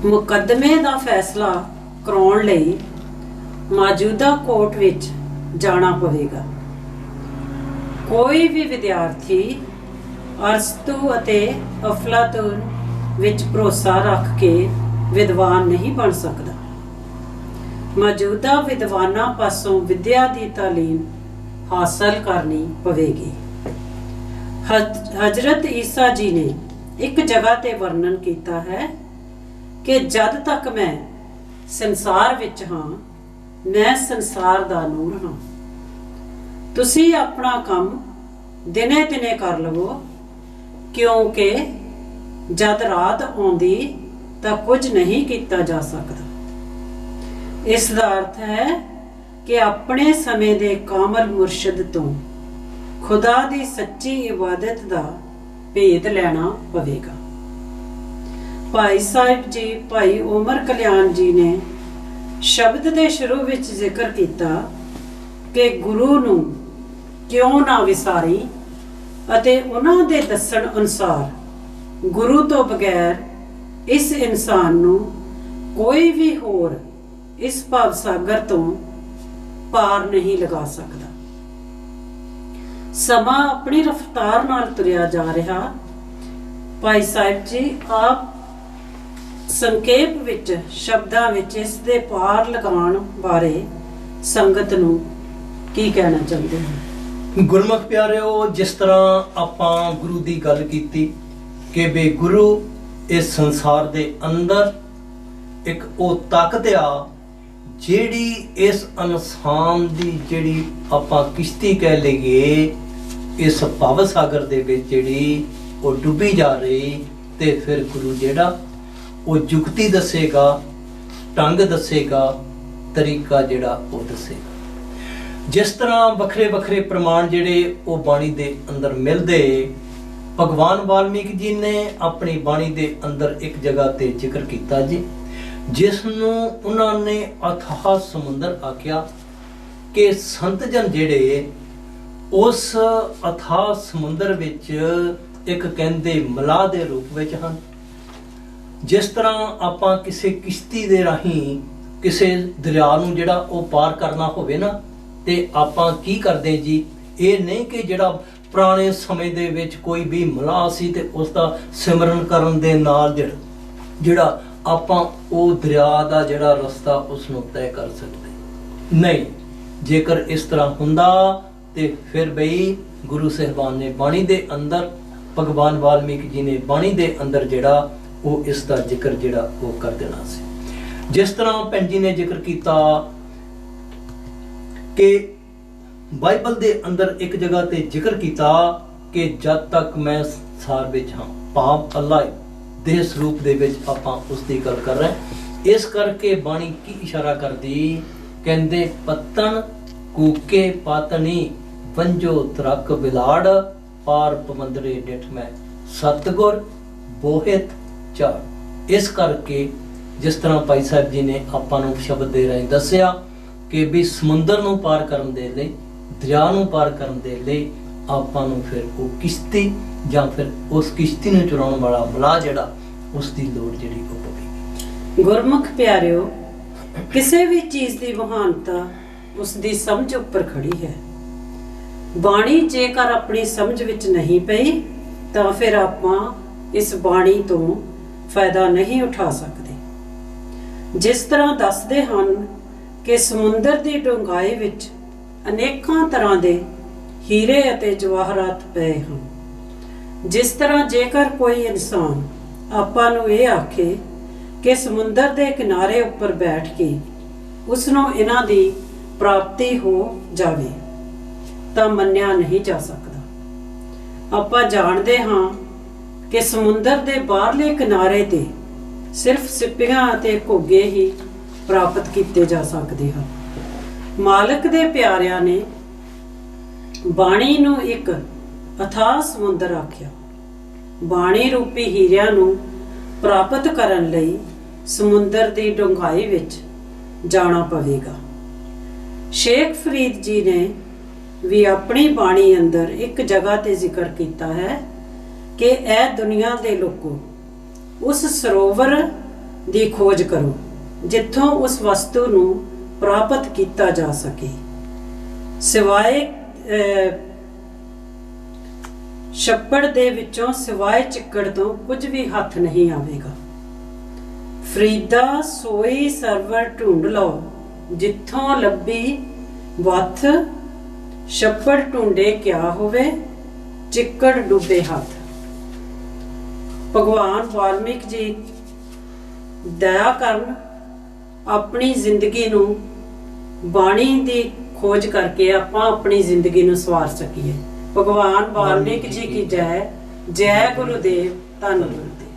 ਮੁਕੱਦਮੇ ਦਾ ਫੈਸਲਾ ਕਰਾਉਣ ਲਈ ਮੌਜੂਦਾ ਕੋਰਟ ਵਿੱਚ ਜਾਣਾ ਪਵੇਗਾ। ਕੋਈ ਵੀ ਵਿਦਿਆਰਥੀ ਅਰਸਤੂ ਅਤੇ ਅਫਲਾਤੂਨ ਵਿੱਚ ਭਰੋਸਾ ਰੱਖ ਕੇ ਵਿਦਵਾਨ ਨਹੀਂ ਬਣ ਸਕਦਾ। ਮੌਜੂਦਾ ਵਿਦਵਾਨਾਂ ਪਾਸੋਂ ਵਿਦਿਆ ਦੀ ਤਾਲੀਮ ਹਾਸਲ ਕਰਨੀ ਪਵੇਗੀ। ਹਜ਼ਰਤ ਈਸਾ ਜੀ ਨੇ ਇੱਕ ਜਗ੍ਹਾ ਤੇ ਵਰਣਨ ਕੀਤਾ ਹੈ ਕਿ ਜਦ ਤੱਕ ਮੈਂ ਸੰਸਾਰ ਵਿੱਚ ਹਾਂ, ਮੈਂ ਸੰਸਾਰ ਦਾ ਨੂਰ ਹਾਂ। ਤੁਸੀਂ ਆਪਣਾ ਕੰਮ ਦਿਨੇ ਦਿਨੇ ਕਰ ਲਵੋ, ਕਿਉਂਕਿ ਜਦ ਰਾਤ ਆਉਂਦੀ ਤਾਂ ਕੁਝ ਨਹੀਂ ਕੀਤਾ ਜਾ ਸਕਦਾ। ਇਸ ਦਾ ਅਰਥ ਹੈ ਕਿ ਆਪਣੇ ਸਮੇਂ ਦੇ ਕਾਮਲ ਮੁਰਸ਼ਿਦ ਤੋਂ ਖੁਦਾ ਦੀ ਸੱਚੀ ਇਬਾਦਤ ਦਾ ਭੇਦ ਲੈਣਾ ਪਵੇਗਾ। ਭਾਈ ਸਾਹਿਬ ਜੀ, ਭਾਈ ਉਮਰ ਕਲਿਆਣ ਜੀ ਨੇ ਸ਼ਬਦ ਦੇ ਸ਼ੁਰੂ ਵਿੱਚ ਜ਼ਿਕਰ ਕੀਤਾ ਕਿ ਗੁਰੂ ਨੂੰ ਕਿਉਂ ਨਾ ਵਿਸਾਰੀ, ਅਤੇ ਉਹਨਾਂ ਦੇ ਦੱਸਣ ਅਨੁਸਾਰ ਗੁਰੂ ਤੋਂ ਬਗੈਰ ਇਸ ਇਨਸਾਨ ਨੂੰ ਕੋਈ ਵੀ ਹੋਰ ਇਸ ਭਵ ਸਾਗਰ ਤੋਂ ਪਾਰ ਨਹੀਂ ਲਗਾ ਸਕਦਾ। ਸਮਾਂ ਆਪਣੀ ਰਫ਼ਤਾਰ ਨਾਲ ਤੁਰਿਆ ਜਾ ਰਿਹਾ। ਭਾਈ ਸਾਹਿਬ ਜੀ ਆਪ ਸੰਖੇਪ ਵਿੱਚ ਸ਼ਬਦਾਂ ਵਿੱਚ ਇਸ ਦੇ ਪਾਰ ਲਗਾਉਣ ਬਾਰੇ ਸੰਗਤ ਨੂੰ ਕੀ ਕਹਿਣਾ ਚਾਹੁੰਦੇ ਹਨ? ਗੁਰਮੁਖ ਪਿਆਰਿਓ, ਜਿਸ ਤਰ੍ਹਾਂ ਆਪਾਂ ਗੁਰੂ ਦੀ ਗੱਲ ਕੀਤੀ ਕਿ ਬੇ ਗੁਰੂ ਇਸ ਸੰਸਾਰ ਦੇ ਅੰਦਰ ਇੱਕ ਉਹ ਤਾਕਤ ਆ ਜਿਹੜੀ ਇਸ ਇਨਸਾਨ ਦੀ ਜਿਹੜੀ ਆਪਾਂ ਕਿਸ਼ਤੀ ਕਹਿ ਲਈਏ ਇਸ ਭਵ ਸਾਗਰ ਦੇ ਵਿੱਚ ਜਿਹੜੀ ਉਹ ਡੁੱਬੀ ਜਾ ਰਹੀ, ਤੇ ਫਿਰ ਗੁਰੂ ਜਿਹੜਾ ਉਹ ਜੁਗਤੀ ਦੱਸੇਗਾ, ਢੰਗ ਦੱਸੇਗਾ, ਤਰੀਕਾ ਜਿਹੜਾ ਉਹ ਦੱਸੇਗਾ। ਜਿਸ ਤਰ੍ਹਾਂ ਵੱਖਰੇ ਵੱਖਰੇ ਪ੍ਰਮਾਣ ਜਿਹੜੇ ਉਹ ਬਾਣੀ ਦੇ ਅੰਦਰ ਮਿਲਦੇ, ਭਗਵਾਨ ਵਾਲਮੀਕ ਜੀ ਨੇ ਆਪਣੀ ਬਾਣੀ ਦੇ ਅੰਦਰ ਇੱਕ ਜਗ੍ਹਾ ਤੇ ਜ਼ਿਕਰ ਕੀਤਾ ਜੀ, ਜਿਸ ਨੂੰ ਉਹਨਾਂ ਨੇ ਅਥਾਹ ਸਮੁੰਦਰ ਆਖਿਆ ਕਿ ਸੰਤ ਜਨ ਜਿਹੜੇ ਉਸ ਅਥਾਹ ਸਮੁੰਦਰ ਵਿੱਚ ਇੱਕ ਕਹਿੰਦੇ ਮਲਾਹ ਦੇ ਰੂਪ ਵਿੱਚ ਹਨ। ਜਿਸ ਤਰ੍ਹਾਂ ਆਪਾਂ ਕਿਸੇ ਕਿਸ਼ਤੀ ਦੇ ਰਾਹੀਂ ਕਿਸੇ ਦਰਿਆ ਨੂੰ ਜਿਹੜਾ ਉਹ ਪਾਰ ਕਰਨਾ ਹੋਵੇ ਨਾ, ਤੇ ਆਪਾਂ ਕੀ ਕਰਦੇ ਜੀ, ਇਹ ਨਹੀਂ ਕਿ ਜਿਹੜਾ ਪੁਰਾਣੇ ਸਮੇਂ ਦੇ ਵਿੱਚ ਕੋਈ ਵੀ ਮਲਾਹ ਸੀ ਤੇ ਉਸ ਦਾ ਸਿਮਰਨ ਕਰਨ ਦੇ ਨਾਲ ਜਿਹੜਾ ਆਪਾਂ ਉਹ ਦਰਿਆ ਦਾ ਜਿਹੜਾ ਰਸਤਾ ਉਸ ਨੂੰ ਤੈਅ ਕਰ ਸਕਦੇ ਨਹੀਂ। ਜੇਕਰ ਇਸ ਤਰ੍ਹਾਂ ਹੁੰਦਾ ਤੇ ਫਿਰ ਬਈ ਗੁਰੂ ਸਾਹਿਬਾਨ ਨੇ ਬਾਣੀ ਦੇ ਅੰਦਰ, ਭਗਵਾਨ ਵਾਲਮੀਕ ਜੀ ਨੇ ਬਾਣੀ ਦੇ ਅੰਦਰ ਜਿਹੜਾ ਉਹ ਇਸ ਦਾ ਜ਼ਿਕਰ ਜਿਹੜਾ ਉਹ ਕਰ ਦੇਣਾ ਸੀ। ਜਿਸ ਤਰ੍ਹਾਂ ਭੈਣ ਜੀ ਨੇ ਜ਼ਿਕਰ ਕੀਤਾ ਕਿ ਬਾਈਬਲ ਦੇ ਅੰਦਰ ਇੱਕ ਜਗ੍ਹਾ ਤੇ ਜ਼ਿਕਰ ਕੀਤਾ ਕਿ ਜਦ ਤੱਕ ਮੈਂ ਸੰਸਾਰ ਵਿੱਚ ਹਾਂ, ਭਾਵ ਅੱਲਾਹ ਦੇ ਸਰੂਪ ਦੇ ਵਿੱਚ ਆਪਾਂ ਉਸ ਦੀ ਗੱਲ ਕਰ ਰਹੇ। ਇਸ ਕਰਕੇ ਬਾਣੀ ਕੀ ਇਸ਼ਾਰਾ ਕਰਦੀ, ਕਹਿੰਦੇ ਪਤਨ ਕੂਕੇ ਪਾਤਣੀ ਵੰਜੋ ਤਰਕ ਬਿਲਾੜ ਪਾਰ ਪਵੰਦਰੇ ਡਿਠ ਮੈਂ ਸਤਗੁਰ ਬੋਹਿਤ ਚਾੜ। ਇਸ ਕਰਕੇ ਜਿਸ ਤਰ੍ਹਾਂ ਭਾਈ ਸਾਹਿਬ ਜੀ ਨੇ ਆਪਾਂ ਨੂੰ ਸ਼ਬਦ ਦੇ ਰਾਹੀਂ ਦੱਸਿਆ ਕਿ ਵੀ ਸਮੁੰਦਰ ਨੂੰ ਪਾਰ ਕਰਨ ਦੇ ਲਈ, ਦਰਿਆ ਨੂੰ ਪਾਰ ਕਰਨ ਦੇ ਲਈ ਆਪਾਂ ਨੂੰ ਫਿਰ ਉਹ ਕਿਸ਼ਤੀ ਜਾਂ ਫਿਰ ਉਸ ਕਿਸ਼ਤੀ ਨੂੰ ਚਲਾਉਣ ਵਾਲਾ ਮਲਾਹ ਜਿਹੜਾ, ਉਸ ਦੀ ਲੋੜ ਜਿਹੜੀ ਉਹ ਪਵੇਗੀ। ਗੁਰਮੁਖ ਪਿਆਰਿਓ, ਕਿਸੇ ਵੀ ਚੀਜ਼ ਦੀ ਮਹਾਨਤਾ ਉਸ ਦੀ ਸਮਝ ਉੱਪਰ ਖੜੀ ਹੈ। ਬਾਣੀ ਜੇਕਰ ਆਪਣੀ ਸਮਝ ਵਿੱਚ ਨਹੀਂ ਪਈ ਤਾਂ ਫਿਰ ਆਪਾਂ ਇਸ ਬਾਣੀ ਤੋਂ ਫਾਇਦਾ ਨਹੀਂ ਉਠਾ ਸਕਦੇ। ਜਿਸ ਤਰ੍ਹਾਂ ਦੱਸਦੇ ਹਨ ਕਿ ਸਮੁੰਦਰ ਦੀ ਡੂੰਘਾਈ ਵਿੱਚ ਅਨੇਕਾਂ ਤਰ੍ਹਾਂ ਦੇ ਹੀਰੇ ਅਤੇ ਜਵਾਹਰਾਤ ਪਏ ਹਨ, ਜਿਸ ਤਰ੍ਹਾਂ ਜੇਕਰ ਕੋਈ ਇਨਸਾਨ ਆਪਾਂ ਨੂੰ ਇਹ ਆਖੇ ਕਿ ਸਮੁੰਦਰ ਦੇ ਕਿਨਾਰੇ ਉੱਪਰ ਬੈਠ ਕੇ ਉਸ ਨੂੰ ਇਹਨਾਂ ਦੀ ਪ੍ਰਾਪਤੀ ਹੋ ਜਾਵੇ ਤਾਂ ਮੰਨਿਆ ਨਹੀਂ ਜਾ ਸਕਦਾ। ਆਪਾਂ ਜਾਣਦੇ ਹਾਂ ਕਿ ਸਮੁੰਦਰ ਦੇ ਬਾਹਰਲੇ ਕਿਨਾਰੇ ਤੇ ਸਿਰਫ ਸਿੱਪੀਆਂ ਅਤੇ ਘੋਗੇ ਹੀ ਪ੍ਰਾਪਤ ਕੀਤੇ ਜਾ ਸਕਦੇ ਹਨ। ਮਾਲਕ ਦੇ ਪਿਆਰਿਆਂ ਨੇ ਬਾਣੀ ਨੂੰ ਇੱਕ ਅਥਾਹ ਸਮੁੰਦਰ ਆਖਿਆ। ਬਾਣੀ ਰੂਪੀ ਹੀਰਿਆਂ ਨੂੰ ਪ੍ਰਾਪਤ ਕਰਨ ਲਈ ਸਮੁੰਦਰ ਦੀ ਡੂੰਘਾਈ ਵਿੱਚ ਜਾਣਾ ਪਵੇਗਾ। ਸ਼ੇਖ ਫਰੀਦ ਜੀ ਨੇ ਵੀ ਆਪਣੀ ਬਾਣੀ ਅੰਦਰ ਇੱਕ ਜਗ੍ਹਾ ਤੇ ਜ਼ਿਕਰ ਕੀਤਾ ਹੈ ਕਿ ਇਹ ਦੁਨੀਆ ਦੇ ਲੋਕੋ, ਉਸ ਸਰੋਵਰ ਦੀ ਖੋਜ ਕਰੋ ਜਿੱਥੋਂ ਉਸ ਵਸਤੂ ਨੂੰ ਪ੍ਰਾਪਤ ਕੀਤਾ ਜਾ ਸਕੇ, ਸਿਵਾਏ ਛੱਪੜ ਦੇ ਵਿੱਚੋਂ ਸਿਵਾਏ ਚਿੱਕੜ ਤੋਂ ਕੁਝ ਵੀ ਹੱਥ ਨਹੀਂ ਆਵੇਗਾ। ਫਰੀਦਾ ਸੋਈ ਸਰਵਰ ਢੂੰਡ ਲਓ ਜਿੱਥੋਂ ਲੱਭੀ ਵੱਥ, ਛੱਪੜ ਢੂੰਡੇ ਕਿਆ ਹੋਵੇ ਚਿੱਕੜ ਡੁੱਬੇ ਹੱਥ। ਭਗਵਾਨ ਵਾਲਮੀਕ ਜੀ ਦਇਆ ਕਰਨ, ਆਪਣੀ ਜ਼ਿੰਦਗੀ ਨੂੰ ਬਾਣੀ ਦੀ ਖੋਜ ਕਰਕੇ ਆਪਾਂ ਆਪਣੀ ਜ਼ਿੰਦਗੀ ਨੂੰ ਸਵਾਰ ਸਕੀਏ। ਭਗਵਾਨ ਵਾਲਮੀਕ ਜੀ ਕੀ ਜੈ। ਜੈ ਗੁਰੂਦੇਵ। ਧੰਨ ਗੁਰੂਦੇਵ।